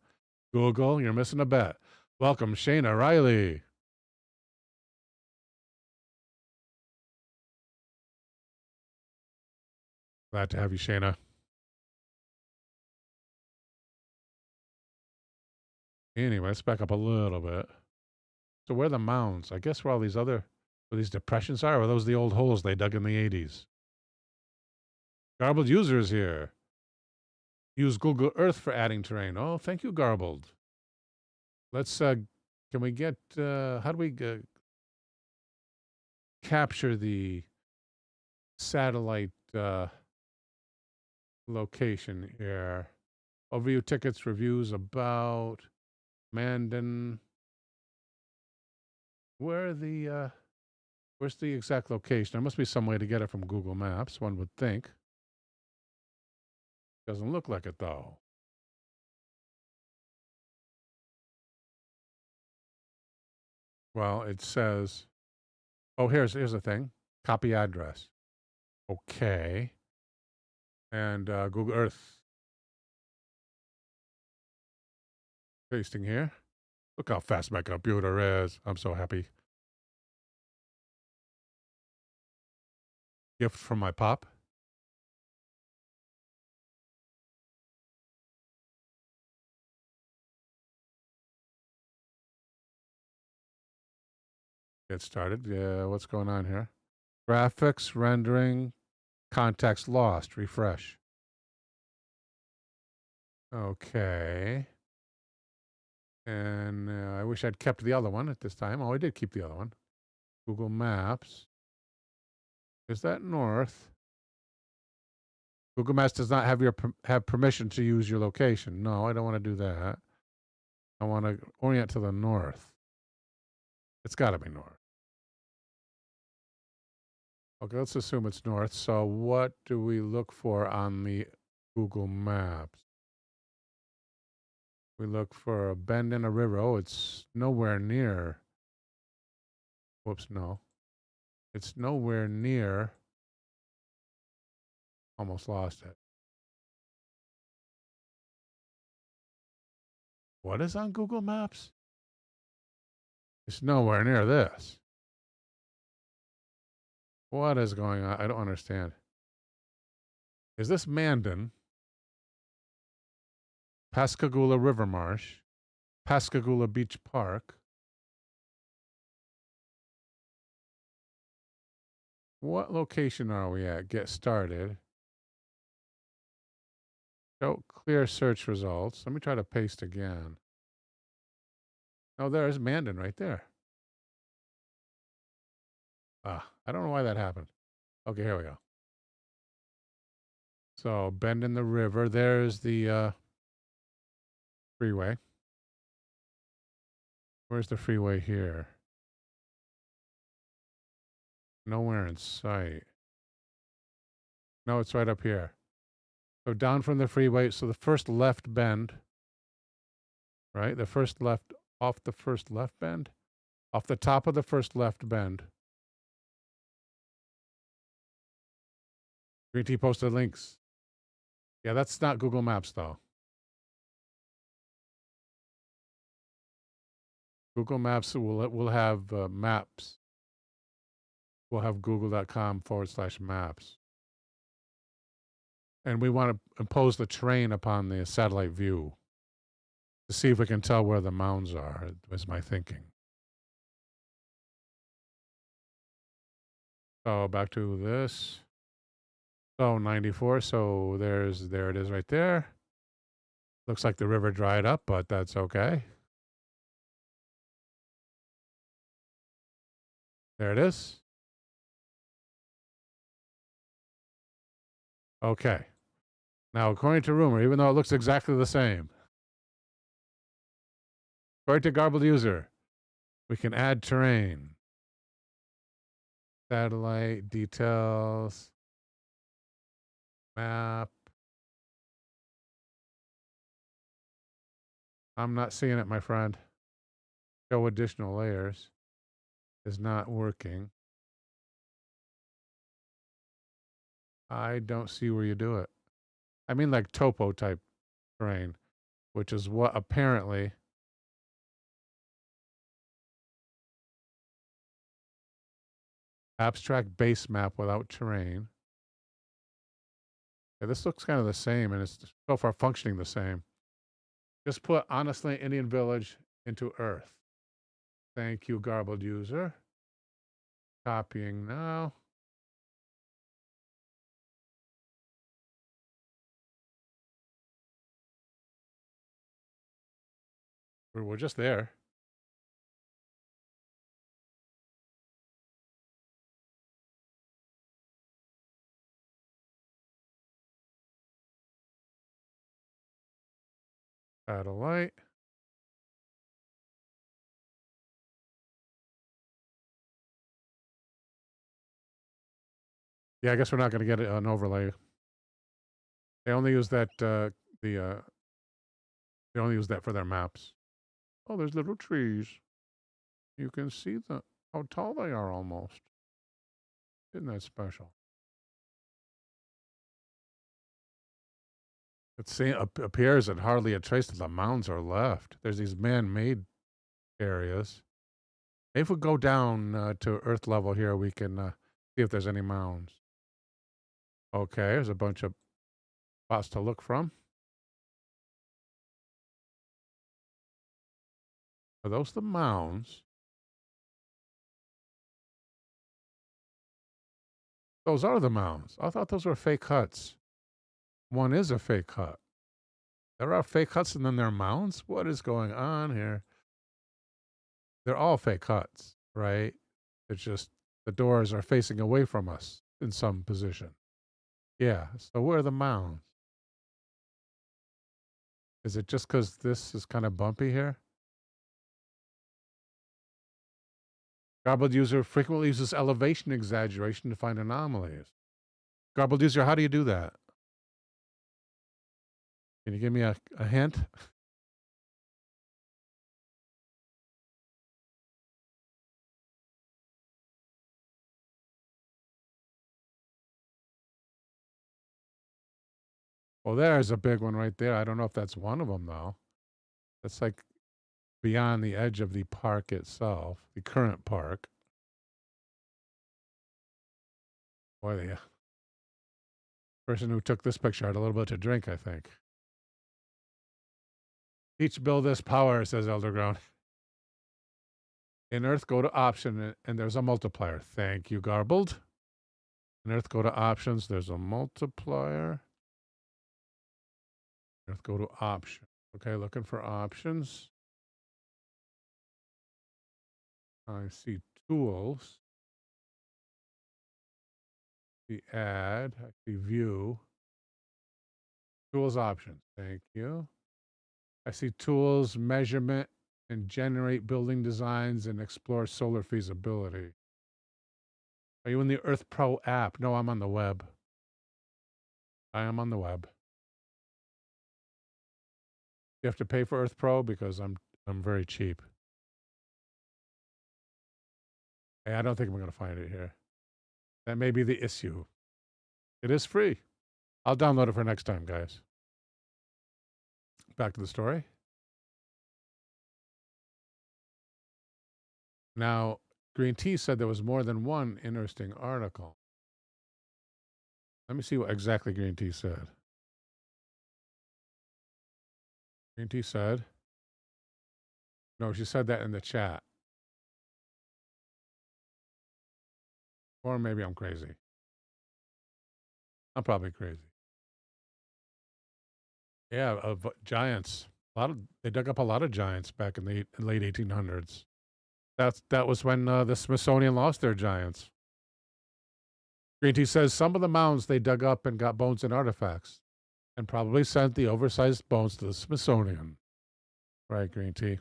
Google, you're missing a bet. Welcome, Shana Riley. Glad to have you, Shana. Anyway, let's back up a little bit. So where are the mounds? I guess where all these other, where these depressions are, or are those the old holes they dug in the 80s? Garbled users here. Use Google Earth for adding terrain. Oh, thank you, Garbled. Let's, can we get, how do we capture the satellite location here? Overview tickets, reviews about Mandan. Where's the exact location? There must be some way to get it from Google Maps, one would think. Doesn't look like it, though. Well, it says, oh, here's the thing. Copy address. Okay. And Google Earth. Pasting here. Look how fast my computer is. I'm so happy. Gift from my pop. Get started. Yeah, what's going on here? Graphics, rendering, context lost. Refresh. Okay. And I wish I'd kept the other one at this time. Oh, I did keep the other one. Google Maps. Is that north? Google Maps does not have permission to use your location. No, I don't want to do that. I want to orient to the north. It's got to be north. Okay, let's assume it's north. So what do we look for on the Google Maps? We look for a bend in a river. Oh, it's nowhere near. Whoops, no. It's nowhere near. Almost lost it. What is on Google Maps? It's nowhere near this. What is going on? I don't understand. Is this Mandan? Pascagoula River Marsh? Pascagoula Beach Park? What location are we at? Get started. Show clear search results. Let me try to paste again. Oh, there's Mandan right there. I don't know why that happened. Okay, here we go. So, bend in the river. There's the freeway. Where's the freeway here? Nowhere in sight. No, it's right up here. So down from the freeway. So the first left bend, right? The first left, off the first left bend? Off the top of the first left bend. Green Tea posted links. Yeah, that's not Google Maps, though. Google Maps will have maps. We'll have google.com/maps. And we want to impose the terrain upon the satellite view to see if we can tell where the mounds are, was my thinking. So back to this. So 94, so there it is right there. Looks like the river dried up, but that's okay. There it is. Okay. Now, according to rumor, even though it looks exactly the same, according to Garbled User, we can add terrain. Satellite details. Map. I'm not seeing it, my friend. Show additional layers is not working. I don't see where you do it. I mean like topo type terrain, which is what apparently abstract base map without terrain. Yeah, this looks kind of the same, and it's so far functioning the same. Just put Honestly Indian Village into Earth. Thank you, Garbled User. Copying now. We're just there. Satellite. Yeah, I guess we're not going to get an overlay. They only use that they only use that for their maps. Oh, there's little trees. You can see how tall they are almost. Isn't that special? It appears that hardly a trace of the mounds are left. There's these man-made areas. If we go down to Earth level here, we can see if there's any mounds. Okay, there's a bunch of spots to look from. Are those the mounds? Those are the mounds. I thought those were fake huts. One is a fake hut. There are fake huts and then there are mounds? What is going on here? They're all fake huts, right? It's just the doors are facing away from us in some position. Yeah, so where are the mounds? Is it just because this is kind of bumpy here? Garbled User frequently uses elevation exaggeration to find anomalies. Garbled User, how do you do that? Can you give me a hint? Well, there's a big one right there. I don't know if that's one of them, though. That's like beyond the edge of the park itself, the current park. Boy, the person who took this picture had a little bit to drink, I think. Each bill this power, says Elderground. In Earth, go to option, and there's a multiplier. Thank you, Garbled. In Earth, go to options, there's a multiplier. Earth, go to option. Okay, looking for options. I see tools. The add. I see view. Tools options. Thank you. I see tools, measurement, and generate building designs and explore solar feasibility. Are you in the Earth Pro app? No, I'm on the web. I am on the web. You have to pay for Earth Pro because I'm very cheap. Hey, I don't think I'm going to find it here. That may be the issue. It is free. I'll download it for next time, guys. Back to the story. Now, Green Tea said there was more than one interesting article. Let me see what exactly Green Tea said. Green Tea said, no, she said that in the chat. Or maybe I'm crazy. I'm probably crazy. Yeah, of giants. They dug up a lot of giants back in the late 1800s. That was when the Smithsonian lost their giants. Green Tea says some of the mounds they dug up and got bones and artifacts, and probably sent the oversized bones to the Smithsonian. Right, Green Tea.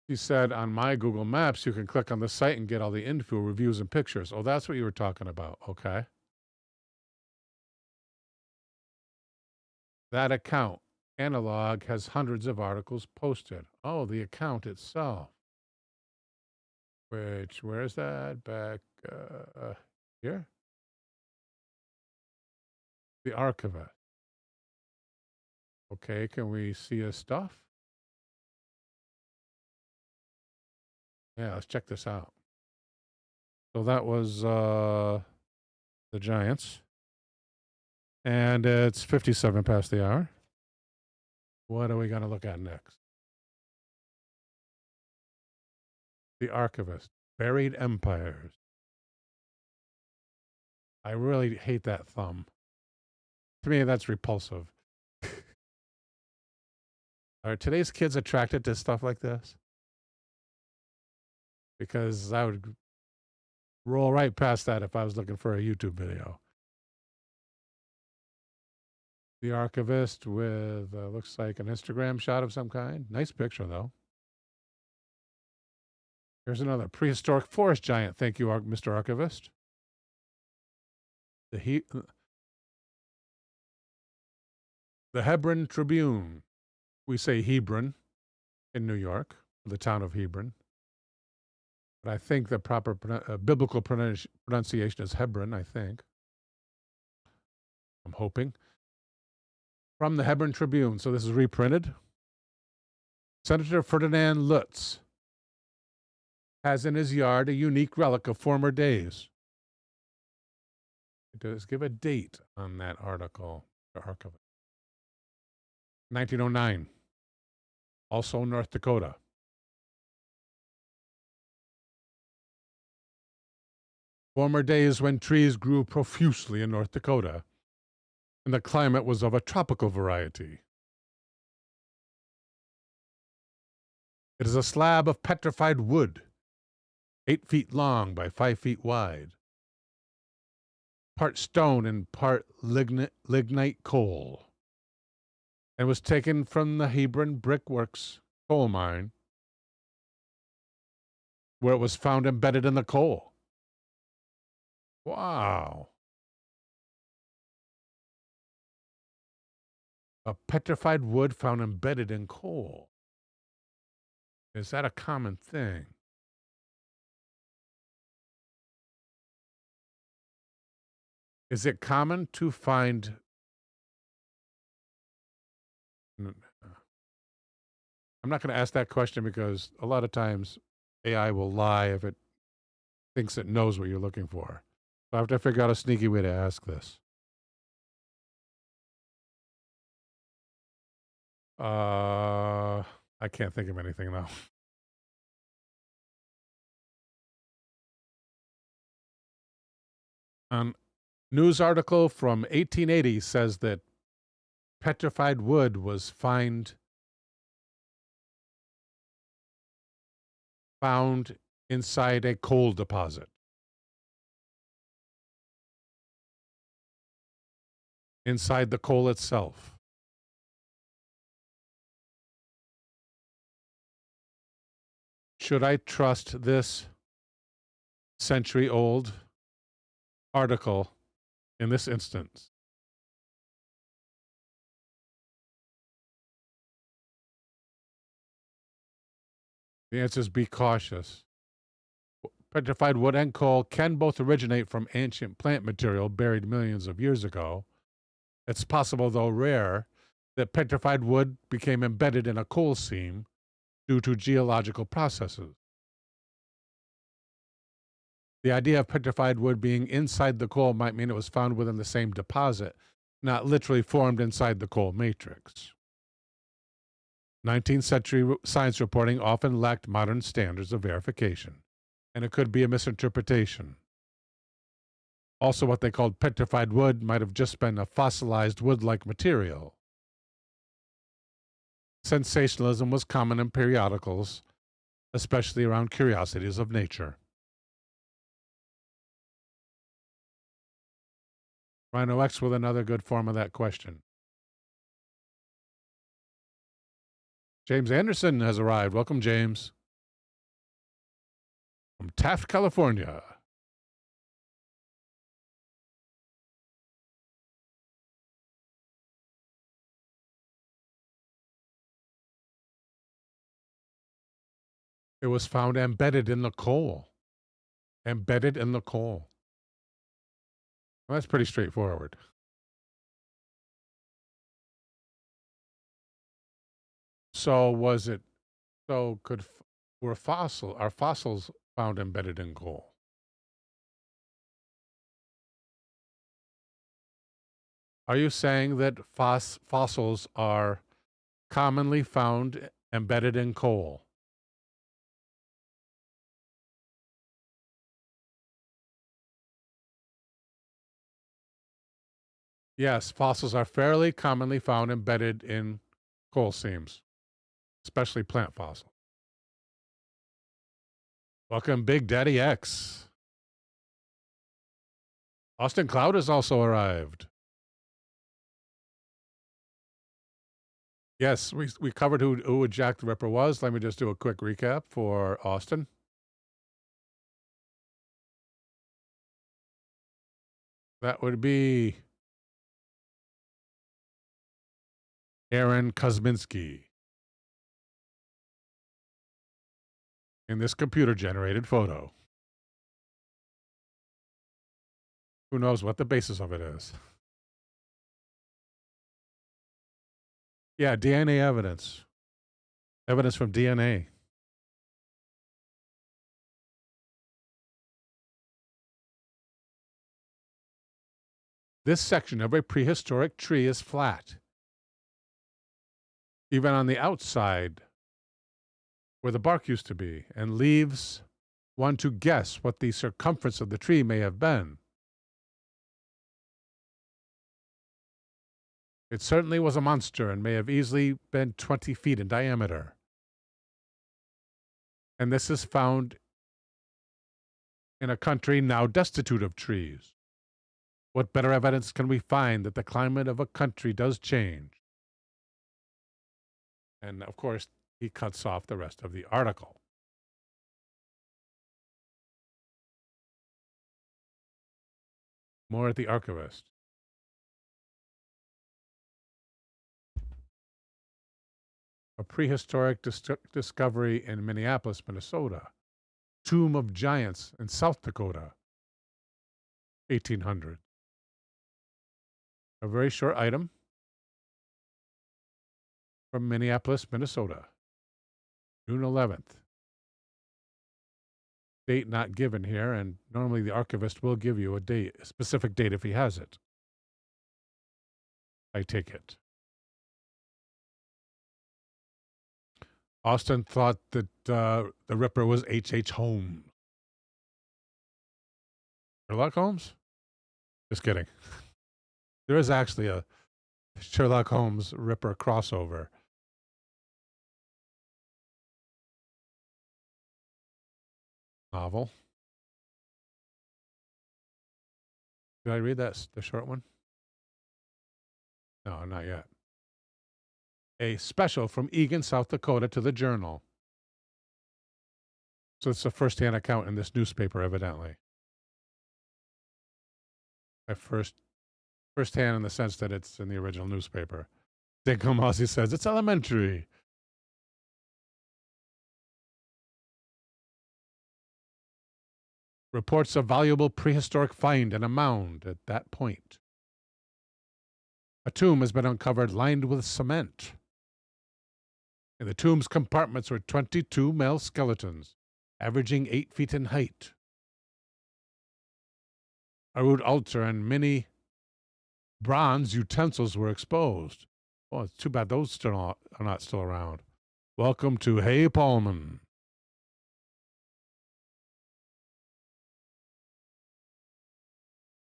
She said, on my Google Maps, you can click on the site and get all the info, reviews, and pictures. Oh, that's what you were talking about. Okay. That account, Analog, has hundreds of articles posted. Oh, the account itself. Where is that? Back here? The archivist. Okay, can we see his stuff? Yeah, let's check this out. So that was the Giants. And it's 57 past the hour. What are we going to look at next? The Archivist. Buried Empires. I really hate that thumb. To me, that's repulsive. Are today's kids attracted to stuff like this? Because I would roll right past that if I was looking for a YouTube video. The Archivist with, looks like an Instagram shot of some kind. Nice picture, though. Here's another prehistoric forest giant. Thank you, Mr. Archivist. The Hebron Tribune. We say Hebron in New York, the town of Hebron. But I think the proper biblical pronunciation is Hebron, I think. I'm hoping. From the Hebron Tribune. So this is reprinted. Senator Ferdinand Lutz has in his yard a unique relic of former days. It does give a date on that article. The archive. 1909. Also North Dakota. Former days when trees grew profusely in North Dakota, and the climate was of a tropical variety. It is a slab of petrified wood, 8 feet long by 5 feet wide, part stone and part lignite coal, and was taken from the Hebron Brickworks coal mine, where it was found embedded in the coal. Wow. A petrified wood found embedded in coal. Is that a common thing? Is it common to find I'm not going to ask that question because a lot of times AI will lie if it thinks it knows what you're looking for. So I have to figure out a sneaky way to ask this. I can't think of anything now. News article from 1880 says that petrified wood was found inside a coal deposit. Inside the coal itself. Should I trust this century-old article in this instance? The answer is be cautious. Petrified wood and coal can both originate from ancient plant material buried millions of years ago. It's possible, though rare, that petrified wood became embedded in a coal seam due to geological processes. The idea of petrified wood being inside the coal might mean it was found within the same deposit, not literally formed inside the coal matrix. 19th century science reporting often lacked modern standards of verification, and it could be a misinterpretation. Also, what they called petrified wood might have just been a fossilized wood-like material. Sensationalism was common in periodicals, especially around curiosities of nature. Rhino X with another good form of that question. James Anderson has arrived. Welcome, James. From Taft, California. It was found embedded in the coal. Embedded in the coal. Well, that's pretty straightforward. So was it, so are fossils found embedded in coal? Are you saying that fossils are commonly found embedded in coal? Yes, fossils are fairly commonly found embedded in coal seams, especially plant fossils. Welcome, Big Daddy X. Austin Cloud has also arrived. Yes, we covered who Jack the Ripper was. Let me just do a quick recap for Austin. That would be Aaron Kosminski in this computer-generated photo. Who knows what the basis of it is? Yeah, DNA evidence. Evidence from DNA. This section of a prehistoric tree is flat. Even on the outside, where the bark used to be, and leaves one to guess what the circumference of the tree may have been. It certainly was a monster and may have easily been 20 feet in diameter. And this is found in a country now destitute of trees. What better evidence can we find that the climate of a country does change? And of course, he cuts off the rest of the article. More at the archivist. A prehistoric discovery in Minneapolis, Minnesota. Tomb of Giants in South Dakota. 1800. A very short item from Minneapolis, Minnesota. June 11th. Date not given here, and normally the archivist will give you a date, a specific date if he has it. I take it. Austin thought that the Ripper was H.H. Holmes. Sherlock Holmes? Just kidding. There is actually a Sherlock Holmes Ripper crossover. Novel. Did I read that, the short one? No, not yet. A special from Eagan, South Dakota to the Journal. So it's a first-hand account in this newspaper, evidently. At first-hand in the sense that it's in the original newspaper. Dinko Mozzie says, it's elementary. Reports a valuable prehistoric find in a mound at that point. A tomb has been uncovered lined with cement. In the tomb's compartments were 22 male skeletons, averaging 8 feet in height. A rude altar and many bronze utensils were exposed. Well, it's too bad those are not still around. Welcome to Hay Pullman.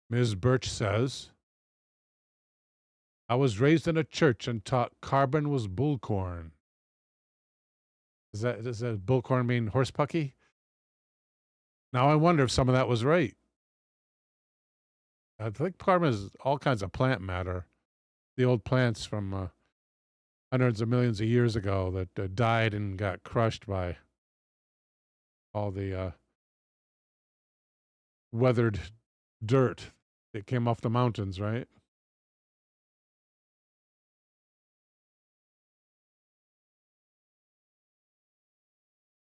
Ms. Birch says, I was raised in a church and taught carbon was bullcorn. Does that bullcorn mean horse pucky? Now I wonder if some of that was right. I think carbon is all kinds of plant matter. The old plants from hundreds of millions of years ago that died and got crushed by all the weathered dirt that came off the mountains, right?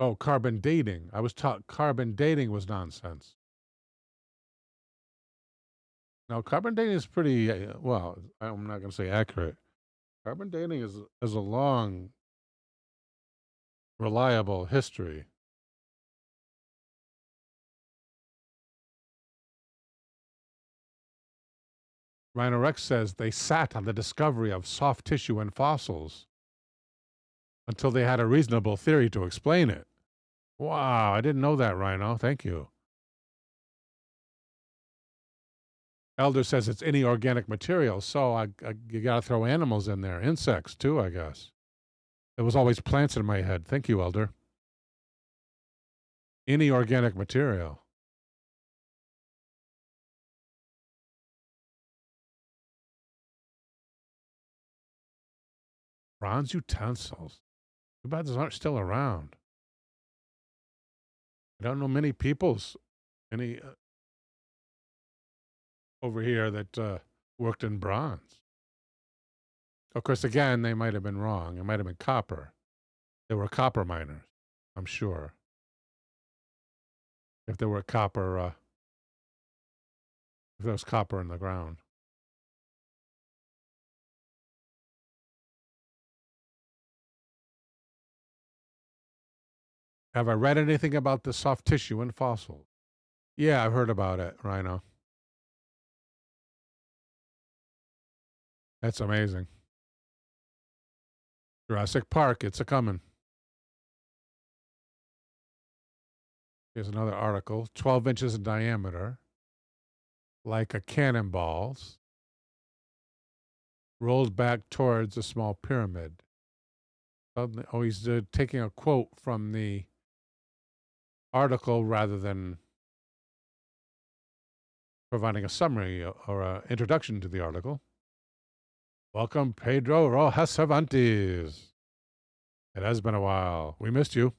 Oh, carbon dating. I was taught carbon dating was nonsense. Now, carbon dating is pretty, well, I'm not going to say accurate. Carbon dating is a long, reliable history. Rhino Rex says they sat on the discovery of soft tissue and fossils until they had a reasonable theory to explain it. Wow, I didn't know that, Rhino. Thank you. Elder says it's any organic material, so you got to throw animals in there. Insects, too, I guess. There was always plants in my head. Thank you, Elder. Any organic material. Bronze utensils. Too bad those aren't still around. I don't know many peoples, over here that worked in bronze. Of course, again, they might have been wrong. It might have been copper. They were copper miners, I'm sure. If there were copper, if there was copper in the ground. Have I read anything about the soft tissue and fossils? Yeah, I've heard about it, Rhino. That's amazing. Jurassic Park, it's a-comin'. Here's another article. 12 inches in diameter, like a cannonballs, rolled back towards a small pyramid. Oh, he's taking a quote from the article rather than providing a summary or an introduction to the article. Welcome, Pedro Rojas Cervantes. It has been a while. We missed you.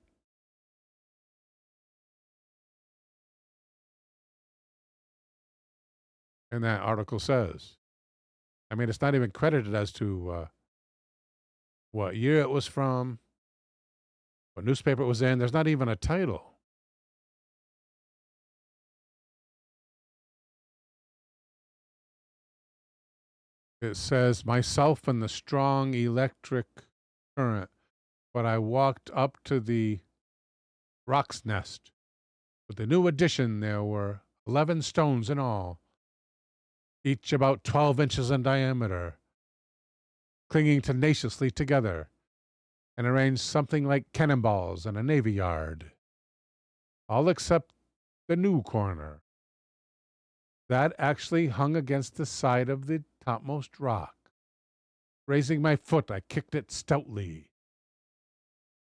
And that article says, I mean, it's not even credited as to what year it was from, what newspaper it was in. There's not even a title. It says, myself and the strong electric current but I walked up to the rock's nest. With the new addition, there were 11 stones in all, each about 12 inches in diameter, clinging tenaciously together, and arranged something like cannonballs in a navy yard. All except the new corner. That actually hung against the side of the topmost rock. Raising my foot, I kicked it stoutly.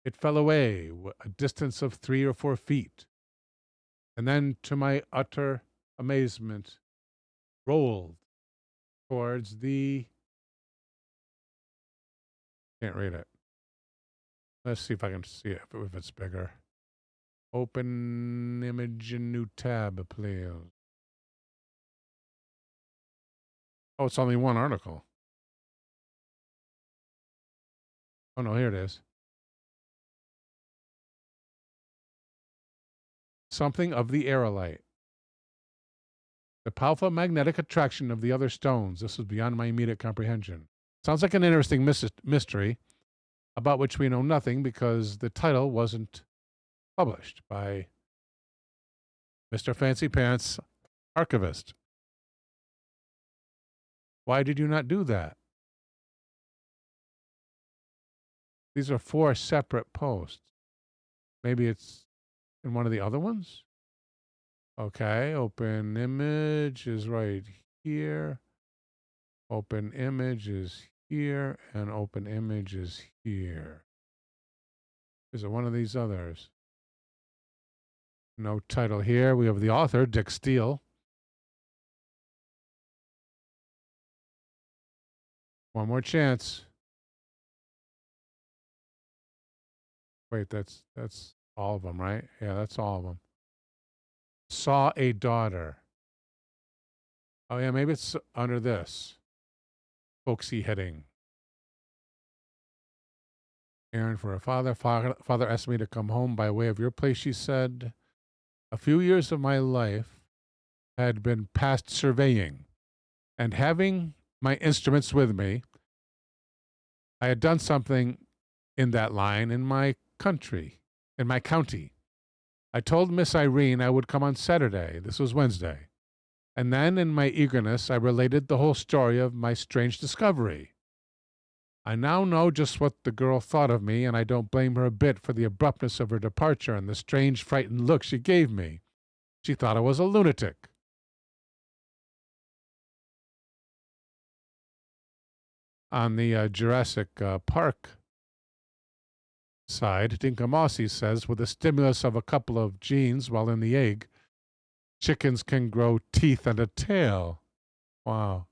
It fell away a distance of 3 or 4 feet, and then, to my utter amazement, rolled towards the... Can't read it. Let's see if I can see it, if it's bigger. Open image in new tab, please. Oh, it's only one article. Oh, no, here it is. Something of the aerolite. The powerful magnetic attraction of the other stones. This was beyond my immediate comprehension. Sounds like an interesting mystery about which we know nothing because the title wasn't published by Mr. Fancy Pants Archivist. Why did you not do that? These are 4 separate posts. Maybe it's in one of the other ones? Okay, open image is right here. Open image is here, and open image is here. Is it one of these others? No title here. We have the author, Dick Steele. One more chance. Wait, that's all of them, right? Yeah, that's all of them. Saw a daughter. Oh, yeah, maybe it's under this folksy heading. Aaron for her father. Father asked me to come home by way of your place, she said. A few years of my life had been passed surveying, and having my instruments with me, I had done something in that line in my county. I told Miss Irene I would come on Saturday. This was Wednesday. And then, in my eagerness, I related the whole story of my strange discovery. I now know just what the girl thought of me, and I don't blame her a bit for the abruptness of her departure and the strange, frightened look she gave me. She thought I was a lunatic. On the Jurassic Park side, Dinkamasi says, with the stimulus of a couple of genes while in the egg, chickens can grow teeth and a tail. Wow.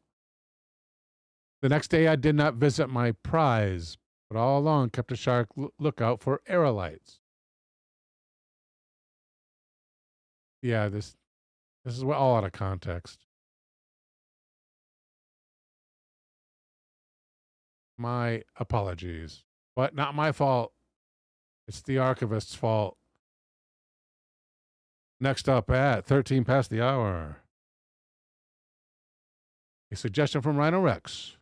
The next day I did not visit my prize, but all along kept a sharp lookout for aerolites. Yeah, this is all out of context. My apologies, but not my fault. It's the archivist's fault. Next up at 13 past the hour. A suggestion from Rhino Rex.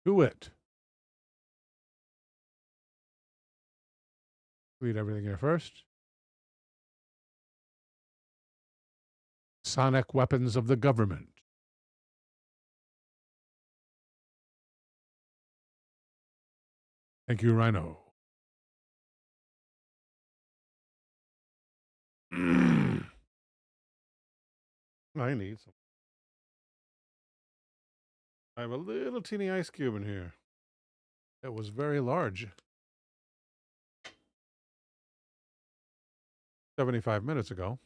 Do it. Read everything here first. Sonic weapons of the government. Thank you, Rhino. I need some. I have a little teeny ice cube in here. It was very large. 75 minutes ago.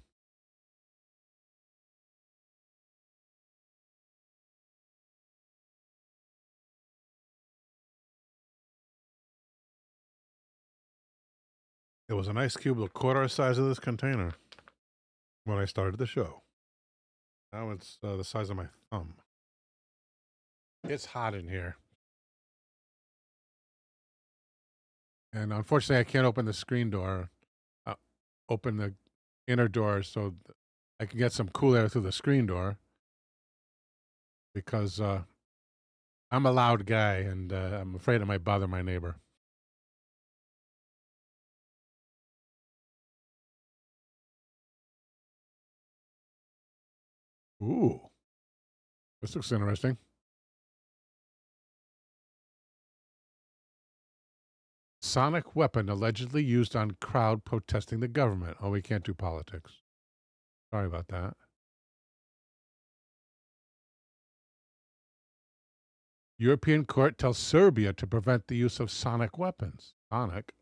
It was an ice cube the quarter size of this container when I started the show. Now it's the size of my thumb. It's hot in here. And unfortunately, I can't open the screen door. Open the inner door so I can get some cool air through the screen door. Because I'm a loud guy, and I'm afraid it might bother my neighbor. Ooh. This looks interesting. Sonic weapon allegedly used on crowd protesting the government. Oh, we can't do politics. Sorry about that. European court tells Serbia to prevent the use of sonic weapons. Sonic.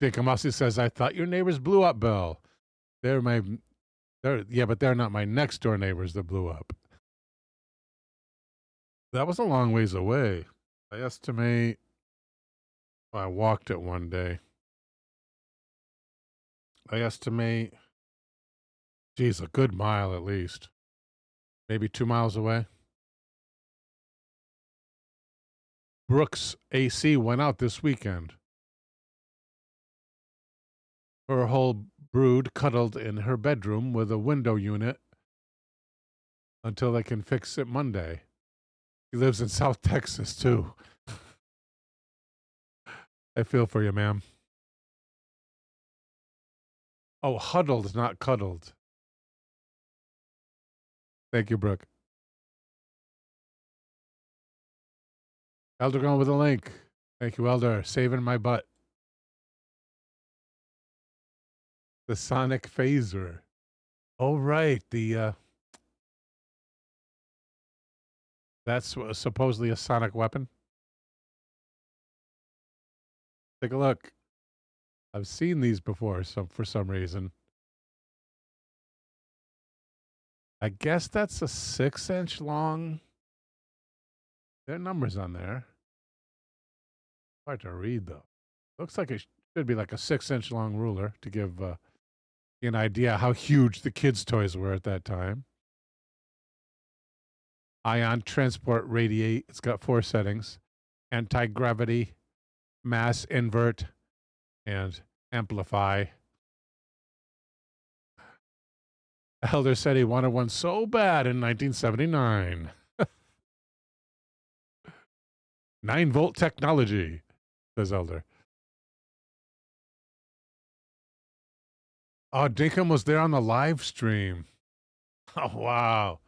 Dinkamasi says, I thought your neighbors blew up, Bill. They're but they're not my next door neighbors that blew up. That was a long ways away. I estimate, I walked it one day. I estimate, geez, a good mile at least. Maybe 2 miles away. Brooks' AC went out this weekend. Her whole brood cuddled in her bedroom with a window unit until they can fix it Monday. He lives in South Texas, too. I feel for you, ma'am. Oh, huddled, not cuddled. Thank you, Brooke. Elder going with a link. Thank you, Elder. Saving my butt. The sonic phaser. Oh, right. That's supposedly a sonic weapon. Take a look. I've seen these before for some reason. I guess that's a 6-inch long. There are numbers on there. Hard to read, though. Looks like it should be like a 6-inch long ruler to give you an idea how huge the kids' toys were at that time. Ion transport radiate. It's got 4 settings. Anti-gravity, mass invert, and amplify. Elder said he wanted one so bad in 1979. 9-volt technology, says Elder. Oh, Dinkum was there on the live stream. Oh, wow.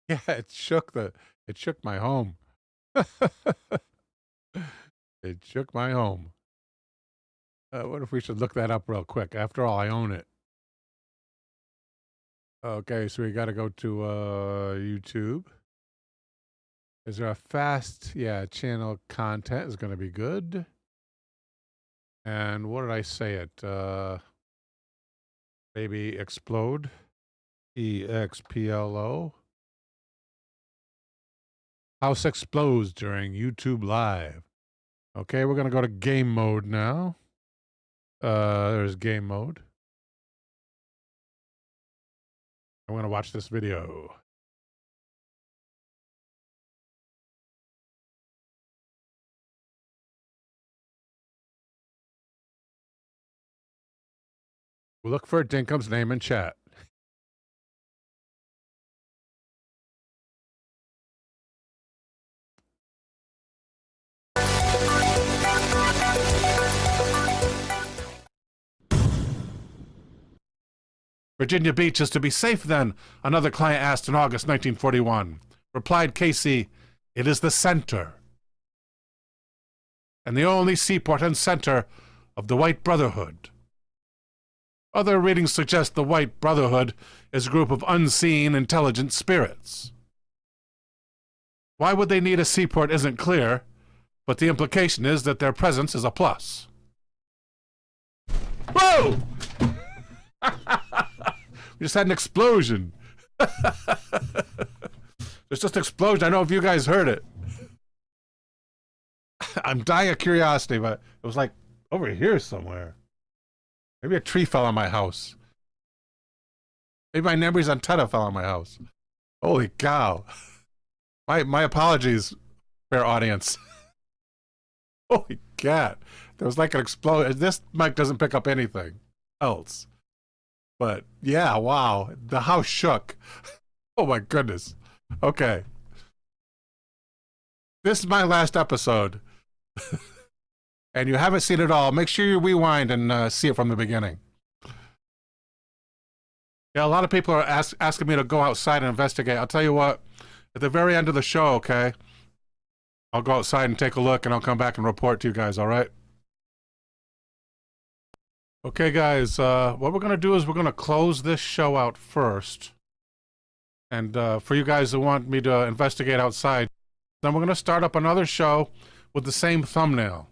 Yeah, it shook my home. It shook my home. What if we should look that up real quick? After all, I own it. Okay, so we got to go to YouTube. Is there a fast? Yeah, channel content is going to be good. And what did I say it? Maybe explode. EXPLO. House explodes during YouTube Live. Okay, we're going to go to game mode now. There's game mode. I'm going to watch this video. We'll look for Dinkum's name in chat. Virginia Beach is to be safe then, another client asked in August 1941. Replied Casey, it is the center. And the only seaport and center of the White Brotherhood. Other readings suggest the White Brotherhood is a group of unseen, intelligent spirits. Why would they need a seaport isn't clear, but the implication is that their presence is a plus. Whoa! We just had an explosion. There's just an explosion. I don't know if you guys heard it. I'm dying of curiosity, but it was like over here somewhere. Maybe a tree fell on my house. Maybe my neighbor's antenna fell on my house. Holy cow. My apologies, fair audience. Holy cat. There was like an explosion. This mic doesn't pick up anything else. But yeah, wow. The house shook. Oh my goodness. Okay. This is my last episode. And you haven't seen it all. Make sure you rewind and see it from the beginning. Yeah, a lot of people are asking me to go outside and investigate. I'll tell you what, at the very end of the show, okay, I'll go outside and take a look, and I'll come back and report to you guys, all right? Okay, guys, what we're going to do is we're going to close this show out first. And for you guys who want me to investigate outside, then we're going to start up another show with the same thumbnail.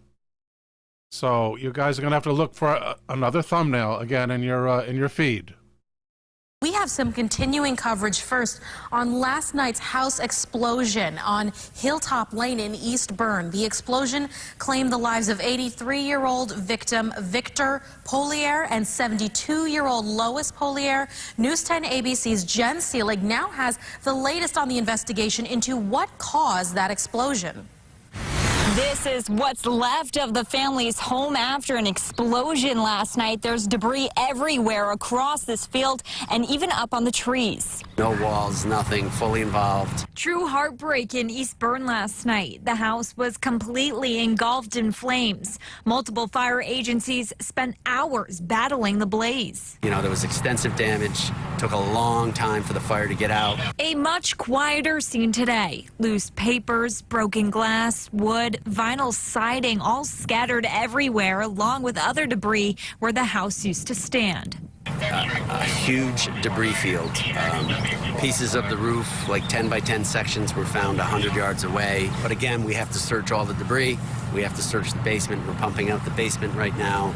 So you guys are going to have to look for another thumbnail again in your feed.
We have some continuing coverage first on last night's house explosion on Hilltop Lane in East Burn. The explosion claimed the lives of 83-year-old victim Victor Polier and 72-year-old Lois Polier. News 10 ABC's Jen Seelig now has the latest on the investigation into what caused that explosion.
This is what's left of the family's home after an explosion last night. There's debris everywhere across this field and even up on the trees.
No walls, nothing, fully involved.
True heartbreak in East Burn last night. The house was completely engulfed in flames. Multiple fire agencies spent hours battling the blaze.
You know, there was extensive damage. Took a long time for the fire to get out.
A much quieter scene today. Loose papers, broken glass, wood, vinyl siding, all scattered everywhere, along with other debris where the house used to stand.
A huge debris field. Pieces of the roof, like 10 by 10 sections, were found 100 yards away. But again, we have to search all the debris. We have to search the basement. We're pumping out the basement right now.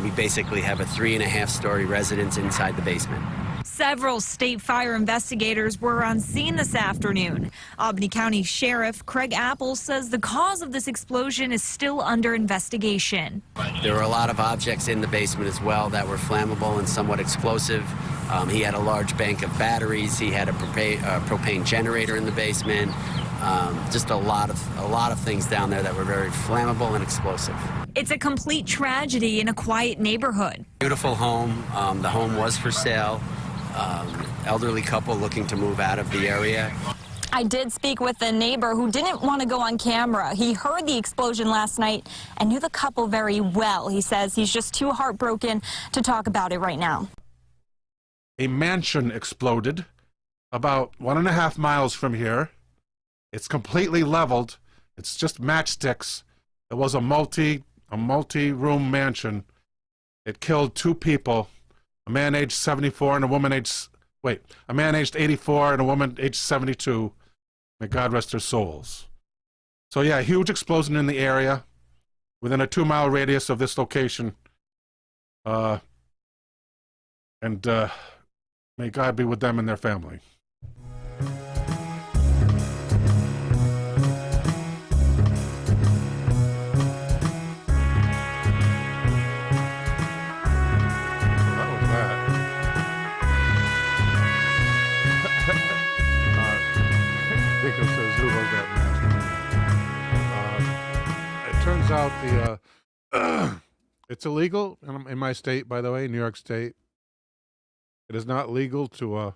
We basically have a 3.5-story residence inside the basement.
Several state fire investigators were on scene this afternoon. Albany County Sheriff Craig Apple says the cause of this explosion is still under investigation.
There were a lot of objects in the basement as well that were flammable and somewhat explosive. He had a large bank of batteries. He had a propane generator in the basement. Just a lot of things down there that were very flammable and explosive.
It's a complete tragedy in a quiet neighborhood.
Beautiful home. The home was for sale. Elderly couple looking to move out of the area.
I did speak with a neighbor who didn't want to go on camera. He heard the explosion last night and knew the couple very well. He says he's just too heartbroken to talk about it right now.
A mansion exploded about 1.5 miles from here. It's completely leveled. It's just matchsticks. It was a multi-room mansion. It killed 2 people. A man aged 74 and a woman aged, a man aged 84 and a woman aged 72. May God rest their souls. So yeah, a huge explosion in the area within a 2-mile radius of this location. And may God be with them and their family. Turns out it's illegal in my state, by the way, New York State. It is not legal to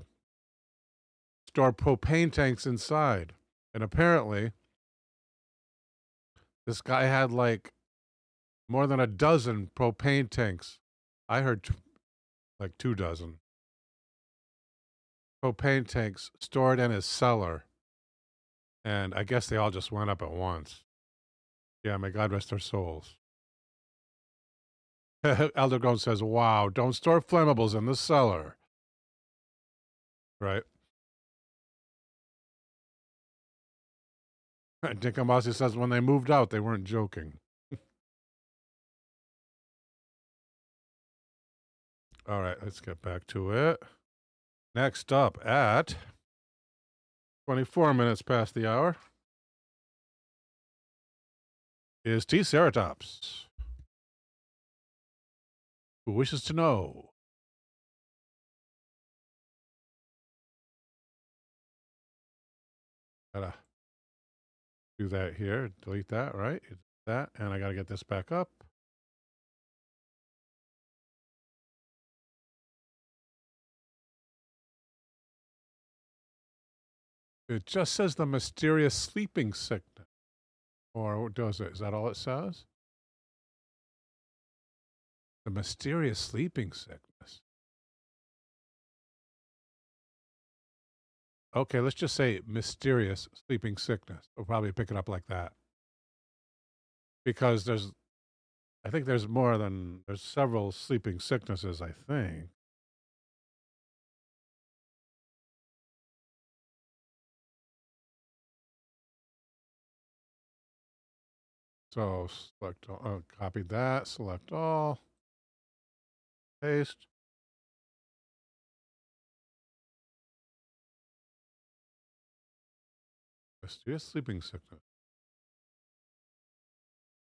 store propane tanks inside. And apparently, this guy had like more than a dozen propane tanks. I heard like 2 dozen propane tanks stored in his cellar. And I guess they all just went up at once. Yeah, may God rest their souls. Elder Grown says, wow, don't store flammables in the cellar. Right. Dick Amasi says when they moved out, they weren't joking. All right, let's get back to it. Next up at 24 minutes past the hour is T. Ceratops, who wishes to know. Gotta do that here, delete that, right? That, and I gotta get this back up. It just says the mysterious sleeping sickness. Or does it? Is that all it says? The mysterious sleeping sickness. okay, let's just say mysterious sleeping sickness. We'll probably pick it up like that. Because I think there's several sleeping sicknesses, I think. So select all, copy that, select all, paste. Mysterious sleeping sickness.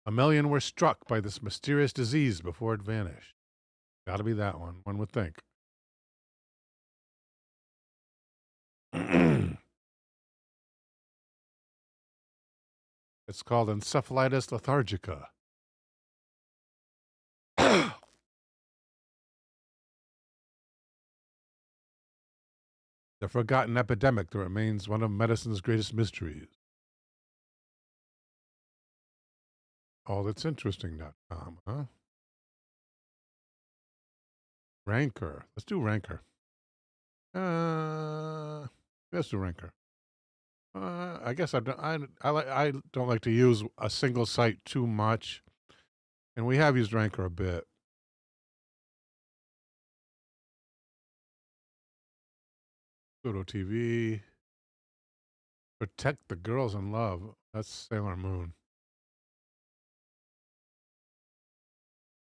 1 million were struck by this mysterious disease before it vanished. Gotta be that one would think. It's called encephalitis lethargica. The forgotten epidemic that remains one of medicine's greatest mysteries. Allthat'sinteresting.com, huh? Rancor. Let's do Rancor. Let's do Rancor. I guess I don't like to use a single site too much, and we have used Rancor a bit. Pluto TV. Protect the girls in love. That's Sailor Moon.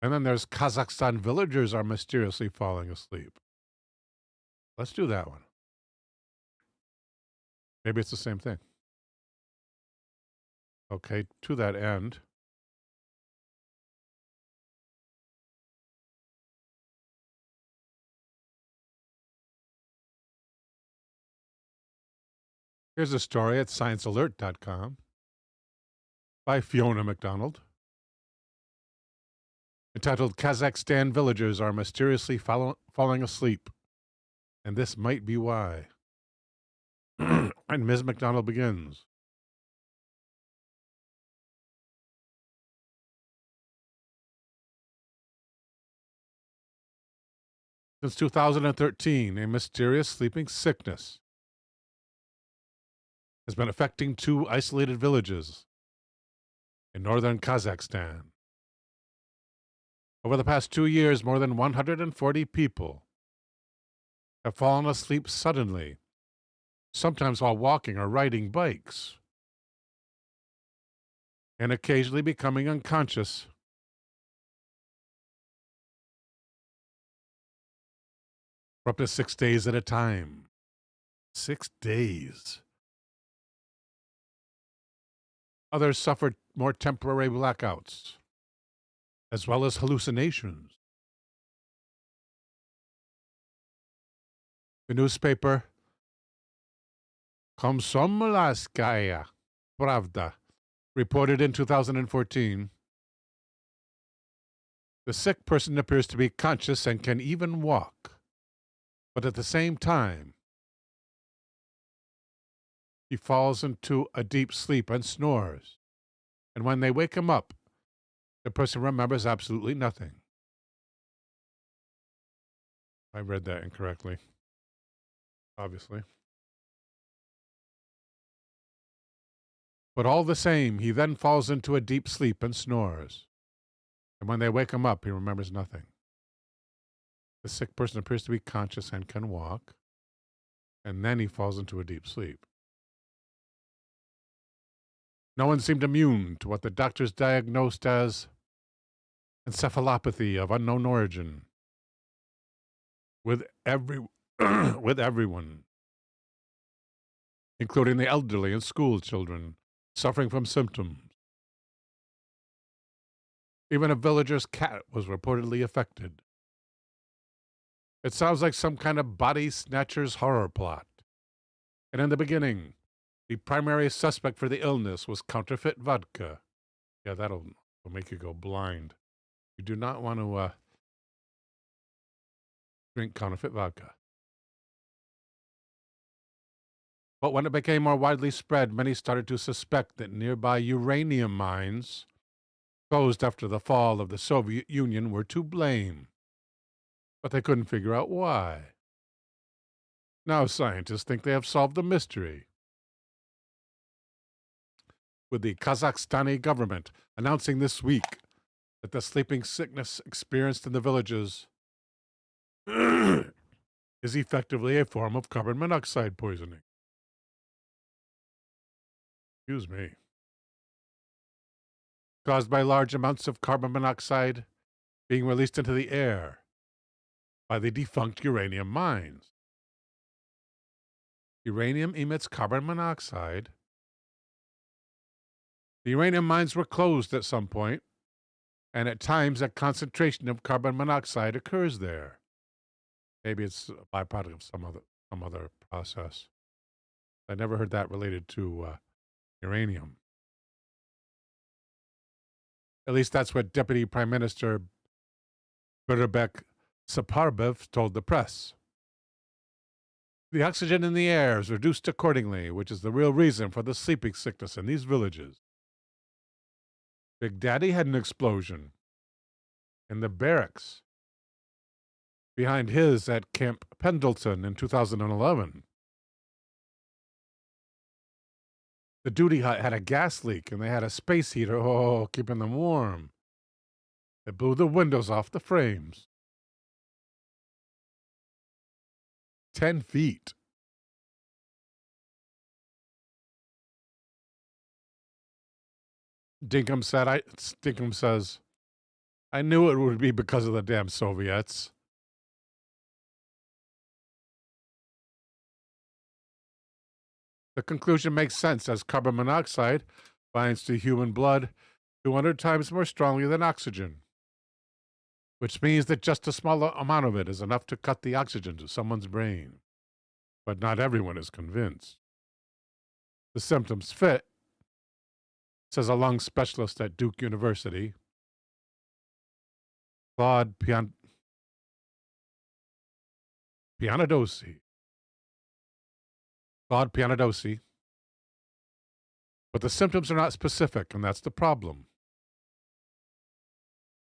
And then there's Kazakhstan villagers are mysteriously falling asleep. Let's do that one. Maybe it's the same thing. Okay, to that end. Here's a story at sciencealert.com by Fiona McDonald, entitled Kazakhstan Villagers Are Mysteriously Falling Asleep, and This Might Be Why. And Ms. McDonald begins. Since 2013, a mysterious sleeping sickness has been affecting 2 isolated villages in northern Kazakhstan. Over the past 2 years, more than 140 people have fallen asleep suddenly, sometimes while walking or riding bikes, and occasionally becoming unconscious. For up to 6 days at a time. 6 days. Others suffered more temporary blackouts, as well as hallucinations. The newspaper Komsomolskaya Pravda reported in 2014, the sick person appears to be conscious and can even walk, but at the same time, he falls into a deep sleep and snores. And when they wake him up, the person remembers absolutely nothing. I read that incorrectly, obviously. But all the same, he then falls into a deep sleep and snores. And when they wake him up, he remembers nothing. The sick person appears to be conscious and can walk. And then he falls into a deep sleep. No one seemed immune to what the doctors diagnosed as encephalopathy of unknown origin. With everyone, including the elderly and school children, suffering from symptoms. Even a villager's cat was reportedly affected. It sounds like some kind of body snatcher's horror plot. And in the beginning, the primary suspect for the illness was counterfeit vodka. Yeah, that'll make you go blind. You do not want to drink counterfeit vodka. But when it became more widely spread, many started to suspect that nearby uranium mines, closed after the fall of the Soviet Union, were to blame. But they couldn't figure out why. Now scientists think they have solved the mystery, with the Kazakhstani government announcing this week that the sleeping sickness experienced in the villages is effectively a form of carbon monoxide poisoning. Excuse me. Caused by large amounts of carbon monoxide being released into the air by the defunct uranium mines. Uranium emits carbon monoxide. The uranium mines were closed at some point, and at times a concentration of carbon monoxide occurs there. Maybe it's a byproduct of some other process. I never heard that related to uranium. At least that's what Deputy Prime Minister Berbek Saparbev told the press. The oxygen in the air is reduced accordingly, which is the real reason for the sleeping sickness in these villages. Big Daddy had an explosion in the barracks behind his at Camp Pendleton in 2011. The duty hut had a gas leak, and they had a space heater, keeping them warm. It blew the windows off the frames. 10 feet. Dinkum says, I knew it would be because of the damn Soviets. The conclusion makes sense, as carbon monoxide binds to human blood 200 times more strongly than oxygen, which means that just a small amount of it is enough to cut the oxygen to someone's brain. But not everyone is convinced. The symptoms fit, says a lung specialist at Duke University, Claude Pianadosi. But the symptoms are not specific, and that's the problem.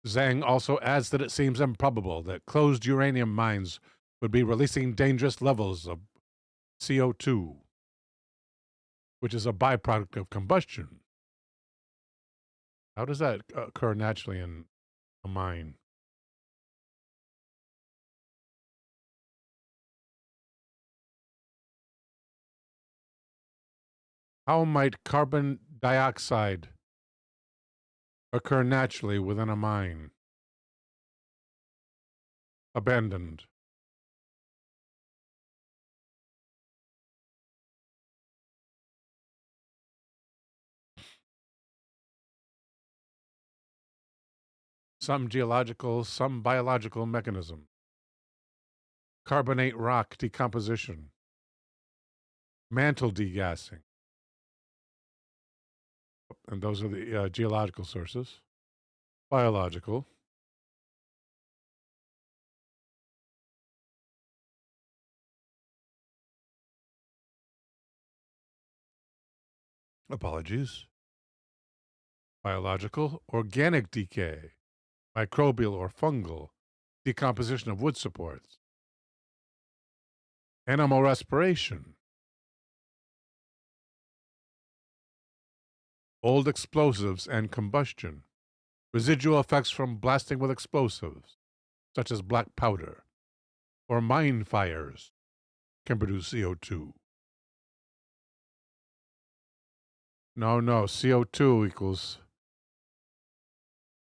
Zhang also adds that it seems improbable that closed uranium mines would be releasing dangerous levels of CO2, which is a byproduct of combustion. How does that occur naturally in a mine? How might carbon dioxide occur naturally within a mine? Abandoned. Some geological, some biological mechanism. Carbonate rock decomposition. Mantle degassing. And those are the geological sources. Biological. Apologies. Biological, organic decay, microbial or fungal decomposition of wood supports. Animal respiration. Old explosives and combustion. Residual effects from blasting with explosives, such as black powder, or mine fires, can produce CO2. No, CO2 equals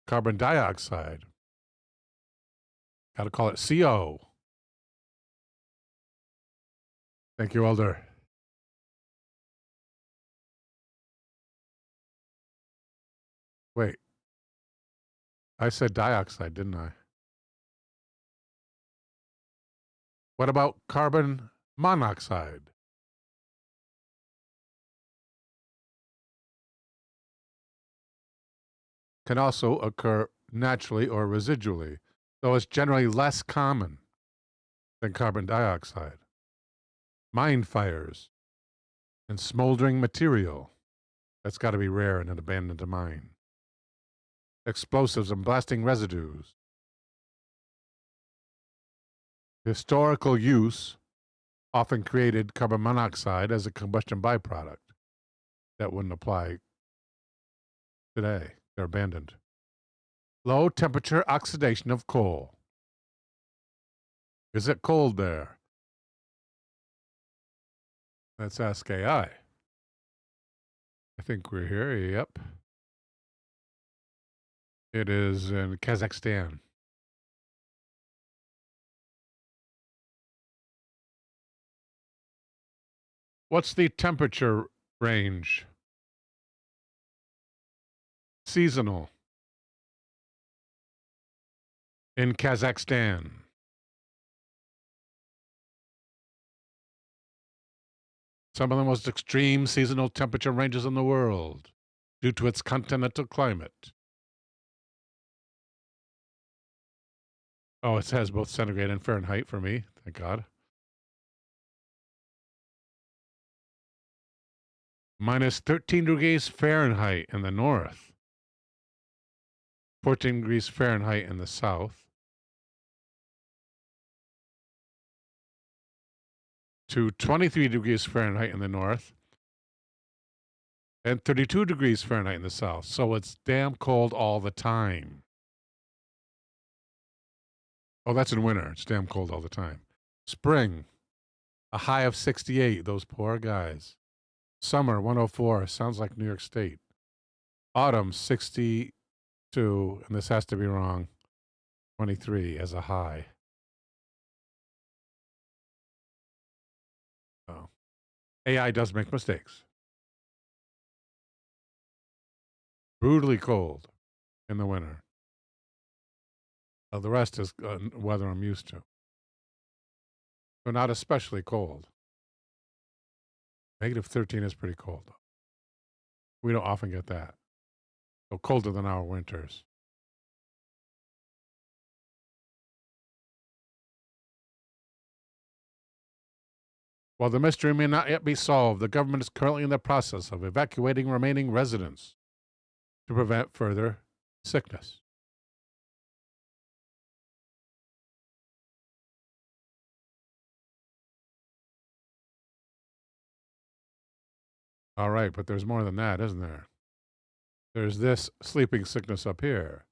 carbon dioxide. Got to call it CO. Thank you, Elder. Wait. I said dioxide, didn't I? What about carbon monoxide? Can also occur naturally or residually, though it's generally less common than carbon dioxide. Mine fires and smoldering material. That's got to be rare in an abandoned mine. Explosives and blasting residues. Historical use, often created carbon monoxide as a combustion byproduct. That wouldn't apply today. They're abandoned. Low temperature oxidation of coal. Is it cold there? Let's ask AI. I think we're here. Yep. It is in Kazakhstan. What's the temperature range? Seasonal. In Kazakhstan. Some of the most extreme seasonal temperature ranges in the world due to its continental climate. Oh, it says both centigrade and Fahrenheit for me. Thank God. Minus 13 degrees Fahrenheit in the north. 14 degrees Fahrenheit in the south. To 23 degrees Fahrenheit in the north. And 32 degrees Fahrenheit in the south. So it's damn cold all the time. Oh, that's in winter. It's damn cold all the time. Spring, a high of 68. Those poor guys. Summer, 104. Sounds like New York State. Autumn, 62. And this has to be wrong. 23 as a high. Oh. AI does make mistakes. Brutally cold in the winter. The rest is weather I'm used to. So not especially cold. Negative 13 is pretty cold, though. We don't often get that. So colder than our winters. While the mystery may not yet be solved, the government is currently in the process of evacuating remaining residents to prevent further sickness. All right, but there's more than that, isn't there? There's this sleeping sickness up here.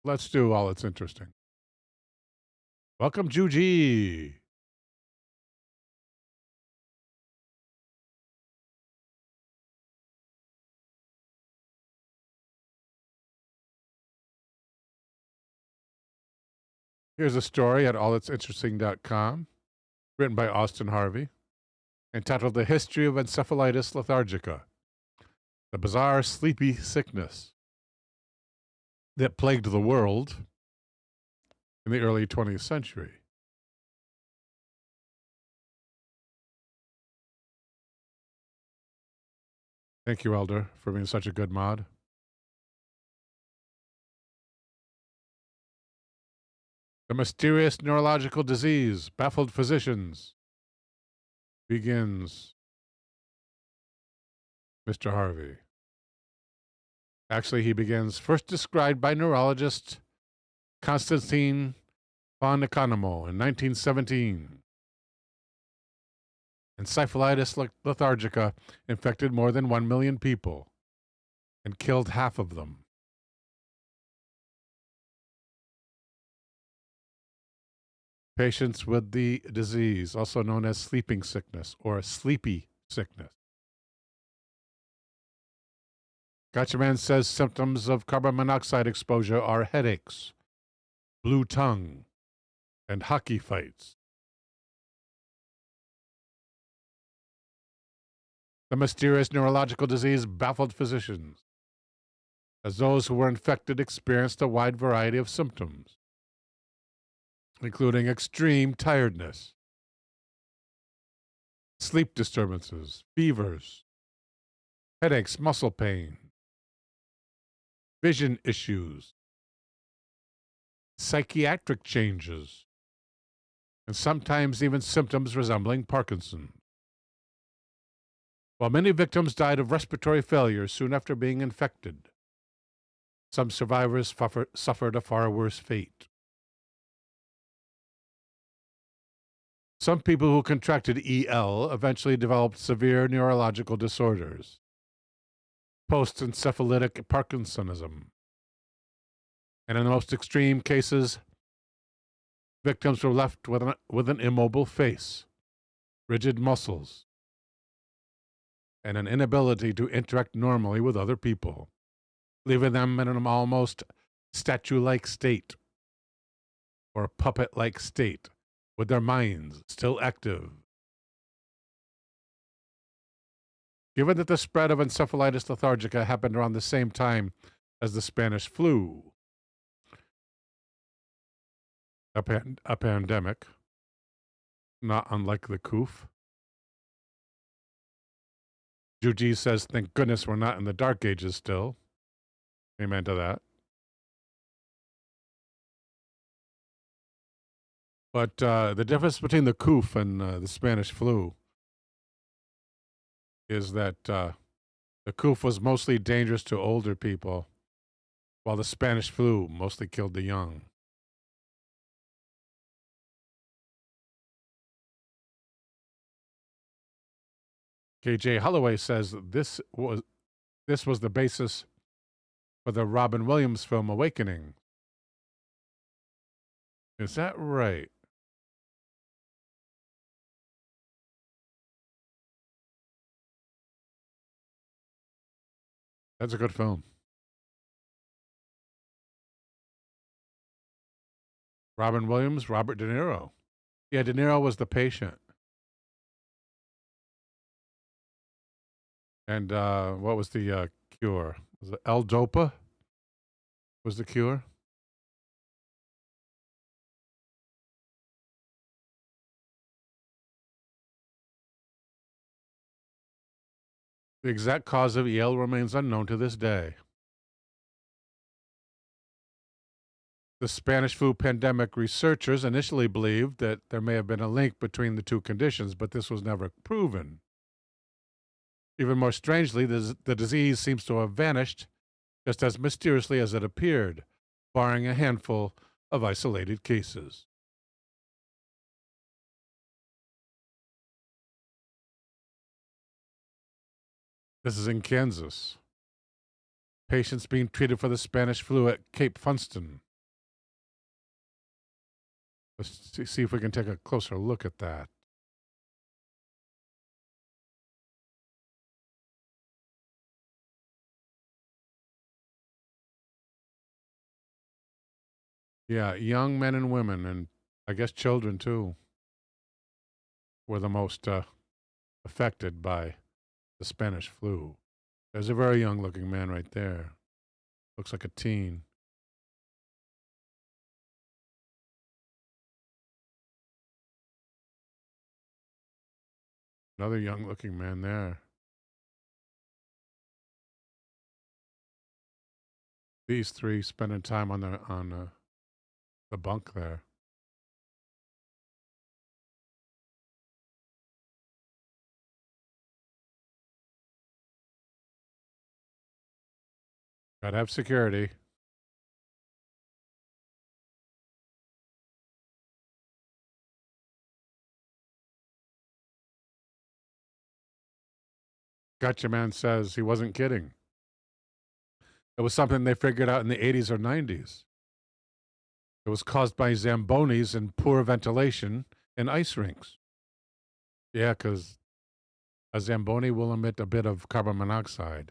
Let's do all that's interesting. Welcome, Juji. Here's a story at allthat'sinteresting.com, written by Austin Harvey, entitled The History of Encephalitis Lethargica, the bizarre sleepy sickness that plagued the world in the early 20th century. Thank you, Elder, for being such a good mod. The mysterious neurological disease baffled physicians. Begins Mr. Harvey. Actually, he begins first described by neurologist Konstantin von Economo in 1917. Encephalitis lethargica infected more than 1 million people and killed half of them. Patients with the disease, also known as sleeping sickness or sleepy sickness. Gotchaman says symptoms of carbon monoxide exposure are headaches, blue tongue, and hockey fights. The mysterious neurological disease baffled physicians, as those who were infected experienced a wide variety of symptoms, including extreme tiredness, sleep disturbances, fevers, headaches, muscle pain, vision issues, psychiatric changes, and sometimes even symptoms resembling Parkinson's. While many victims died of respiratory failure soon after being infected, some survivors suffered a far worse fate. Some people who contracted EL eventually developed severe neurological disorders, post-encephalitic Parkinsonism, and in the most extreme cases, victims were left with an immobile face, rigid muscles, and an inability to interact normally with other people, leaving them in an almost statue-like state or puppet-like state, with their minds still active. Given that the spread of encephalitis lethargica happened around the same time as the Spanish flu, a pandemic, not unlike the coof, Juji says, thank goodness we're not in the dark ages still. Amen to that. But the difference between the coof and the Spanish flu is that the coof was mostly dangerous to older people, while the Spanish flu mostly killed the young. KJ Holloway says this was the basis for the Robin Williams film Awakening. Is that right? That's a good film. Robin Williams, Robert De Niro. Yeah, De Niro was the patient. And what was the cure? Was it L-Dopa? Was the cure? The exact cause of EL remains unknown to this day. The Spanish flu pandemic researchers initially believed that there may have been a link between the two conditions, but this was never proven. Even more strangely, the disease seems to have vanished just as mysteriously as it appeared, barring a handful of isolated cases. This is in Kansas. Patients being treated for the Spanish flu at Cape Funston. Let's see if we can take a closer look at that. Yeah, young men and women, and I guess children too, were the most affected by the Spanish flu. There's a very young looking man right there. Looks like a teen. Another young looking man there. These three spending time on the bunk there. Gotta have security. Gotcha Man says he wasn't kidding. It was something they figured out in the 80s or 90s. It was caused by Zambonis and poor ventilation in ice rinks. Yeah, because a Zamboni will emit a bit of carbon monoxide.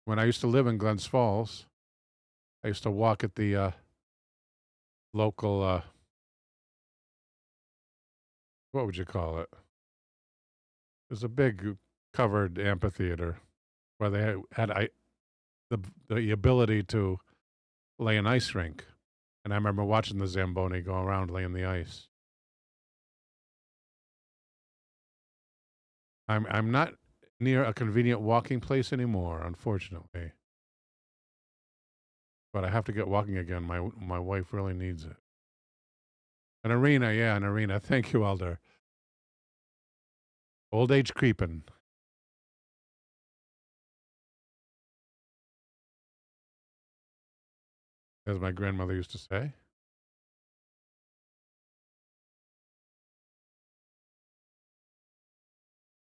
When I used to live in Glens Falls, I used to walk at the local, what would you call it? There's a big covered amphitheater where they had the ability to lay an ice rink. And I remember watching the Zamboni go around laying the ice. I'm not near a convenient walking place anymore, unfortunately. But I have to get walking again. My wife really needs it. An arena, yeah, an arena. Thank you, Elder. Old age creeping. As my grandmother used to say.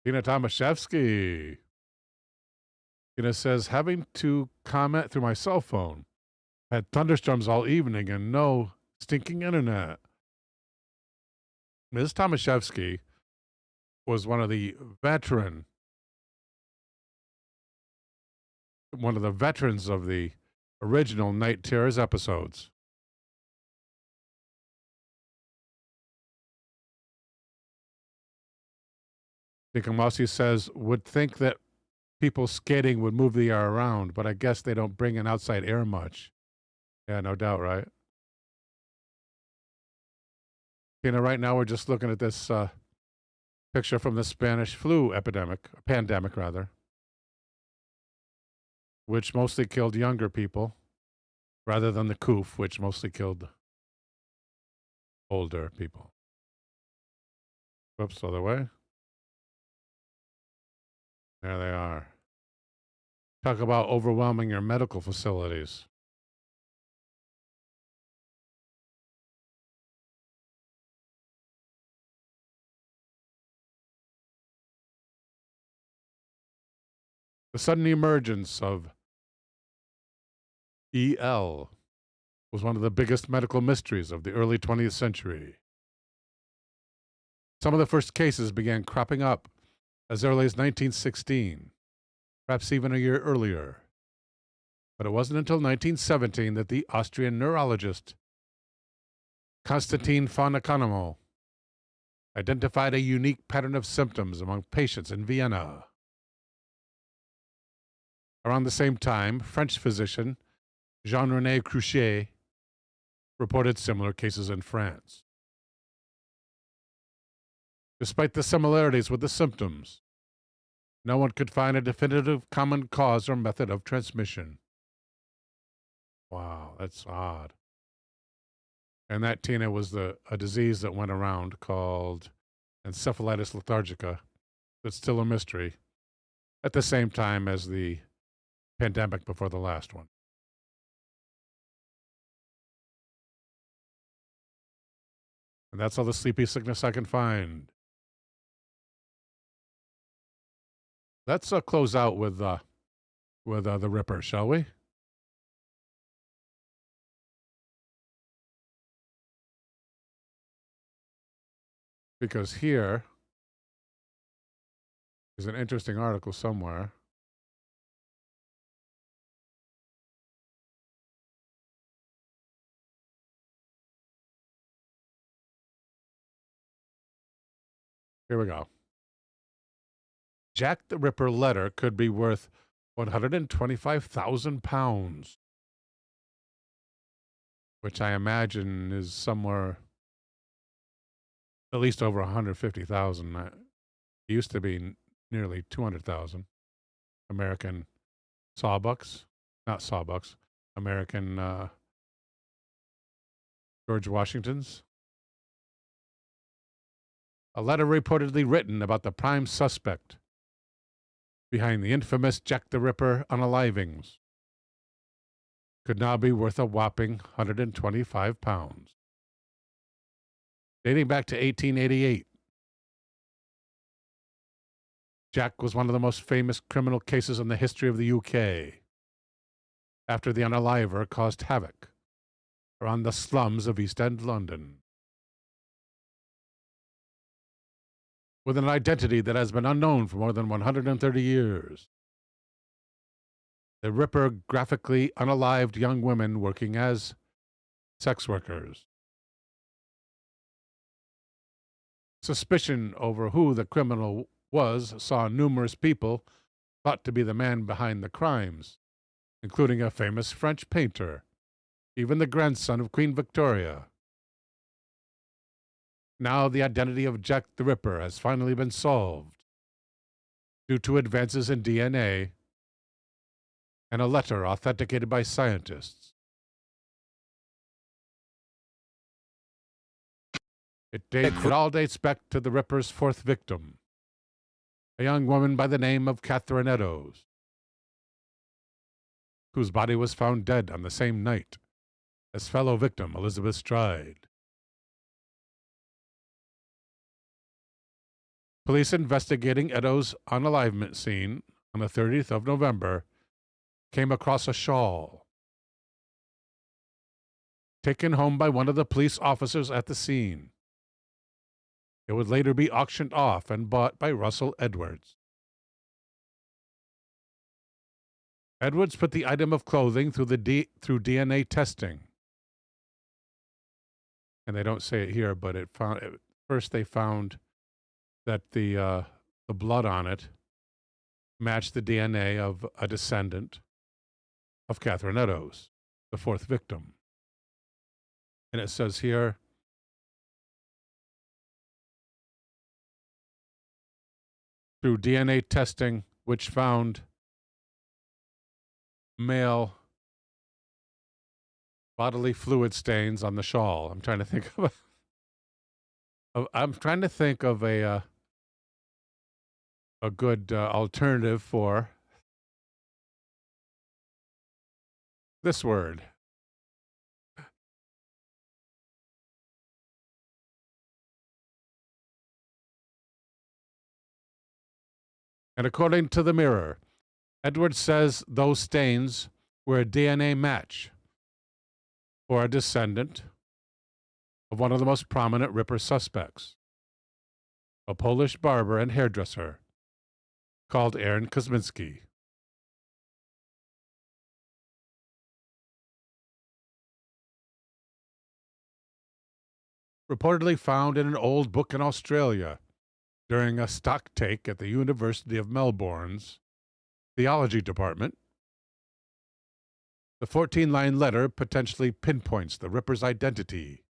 Tina Tomaszewski. Tina says, having to comment through my cell phone. Had thunderstorms all evening and no stinking internet. Ms. Tomaszewski was one of the veterans of the original Night Terrors episodes. Dikamasi says, would think that people skating would move the air around, but I guess they don't bring in outside air much. Yeah, no doubt, right? Right now we're just looking at this picture from the Spanish flu pandemic, which mostly killed younger people, rather than the coof, which mostly killed older people. Whoops, other way. There they are. Talk about overwhelming your medical facilities. The sudden emergence of EL was one of the biggest medical mysteries of the early 20th century. Some of the first cases began cropping up as early as 1916, perhaps even a year earlier. But it wasn't until 1917 that the Austrian neurologist Konstantin von Economo identified a unique pattern of symptoms among patients in Vienna. Around the same time, French physician Jean-René Cruchet reported similar cases in France. Despite the similarities with the symptoms, no one could find a definitive common cause or method of transmission. Wow, that's odd. And that, Tina, was a disease that went around called encephalitis lethargica. That's still a mystery, at the same time as the pandemic before the last one. And that's all the sleepy sickness I can find. Let's close out with the Ripper, shall we? Because here is an interesting article somewhere. Here we go. Jack the Ripper letter could be worth £125,000, which I imagine is somewhere at least over 150,000. It used to be nearly 200,000 American sawbucks, not sawbucks, American George Washingtons. A letter reportedly written about the prime suspect behind the infamous Jack the Ripper unalivings could now be worth a whopping £125. Dating back to 1888, Jack was one of the most famous criminal cases in the history of the UK, after the unaliver caused havoc around the slums of East End London. With an identity that has been unknown for more than 130 years, the Ripper graphically unalived young women working as sex workers. Suspicion over who the criminal was saw numerous people thought to be the man behind the crimes, including a famous French painter, even the grandson of Queen Victoria. Now the identity of Jack the Ripper has finally been solved due to advances in DNA and a letter authenticated by scientists. It all dates back to the Ripper's fourth victim, a young woman by the name of Catherine Eddowes, whose body was found dead on the same night as fellow victim Elizabeth Stride. Police investigating Eddowes' unalivement scene on the 30th of November came across a shawl taken home by one of the police officers at the scene. It would later be auctioned off and bought by Russell Edwards. Edwards put the item of clothing through DNA testing. And they don't say it here, but first they found that the blood on it matched the DNA of a descendant of Catherine Eddowes, the fourth victim. And it says here, through DNA testing, which found male bodily fluid stains on the shawl. I'm trying to think of a good alternative for this word. And according to the Mirror, Edwards says those stains were a DNA match for a descendant of one of the most prominent Ripper suspects, a Polish barber and hairdresser called Aaron Kosminski. Reportedly found in an old book in Australia during a stock take at the University of Melbourne's theology department. The 14-line letter potentially pinpoints the Ripper's identity,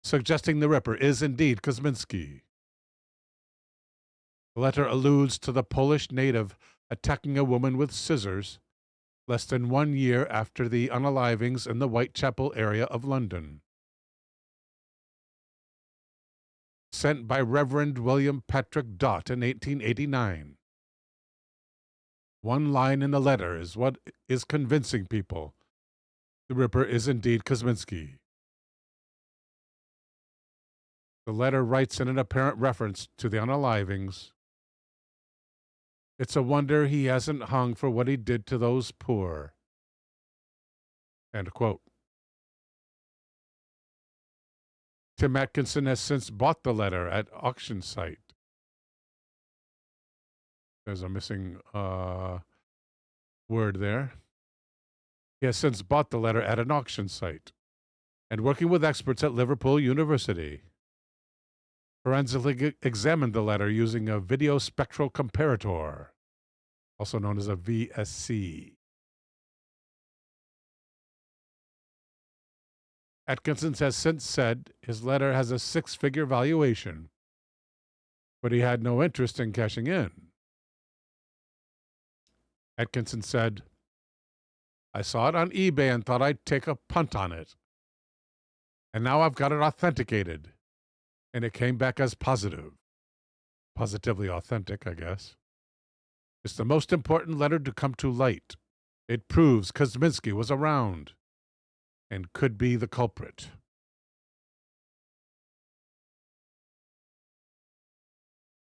suggesting the Ripper is indeed Kosminski. The letter alludes to the Polish native attacking a woman with scissors less than 1 year after the unalivings in the Whitechapel area of London. Sent by Reverend William Patrick Dott in 1889. One line in the letter is what is convincing people the Ripper is indeed Kosminski. The letter writes in an apparent reference to the unalivings, "It's a wonder he hasn't hung for what he did to those poor." End quote. Tim Atkinson has since bought the letter at auction site. There's a missing word there. He has since bought the letter at an auction site and, working with experts at Liverpool University, forensically examined the letter using a video spectral comparator, also known as a VSC. Atkinson has since said his letter has a six-figure valuation, but he had no interest in cashing in. Atkinson said, "I saw it on eBay and thought I'd take a punt on it. And now I've got it authenticated. And it came back as positive. Positively authentic, I guess. It's the most important letter to come to light. It proves Kosminski was around and could be the culprit."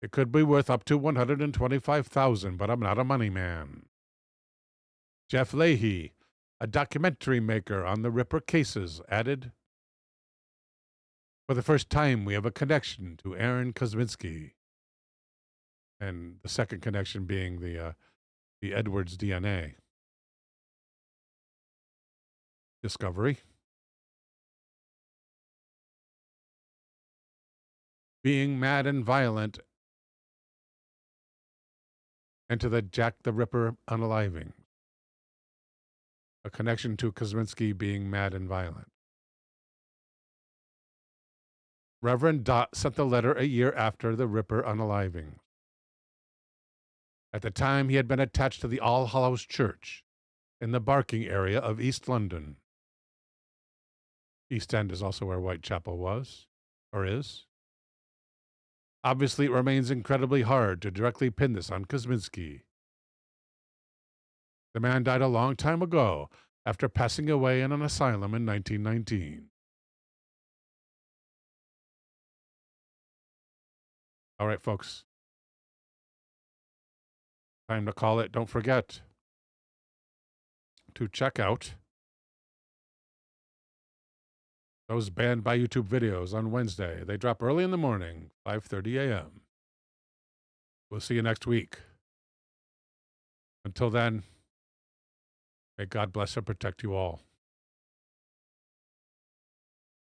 It could be worth up to $125,000, but I'm not a money man. Jeff Leahy, a documentary maker on the Ripper cases, added, "For the first time, we have a connection to Aaron Kosminski." And the second connection being the Edwards DNA discovery. Being mad and violent, and to the Jack the Ripper unaliving. A connection to Kosminski being mad and violent. Reverend Dott sent the letter a year after the Ripper unaliving. At the time, he had been attached to the All Hallows Church in the Barking area of East London. East End is also where Whitechapel was, or is. Obviously, it remains incredibly hard to directly pin this on Kosminski. The man died a long time ago after passing away in an asylum in 1919. All right, folks. Time to call it. Don't forget to check out those banned by YouTube videos on Wednesday. They drop early in the morning, 5:30 a.m. We'll see you next week. Until then, may God bless and protect you all.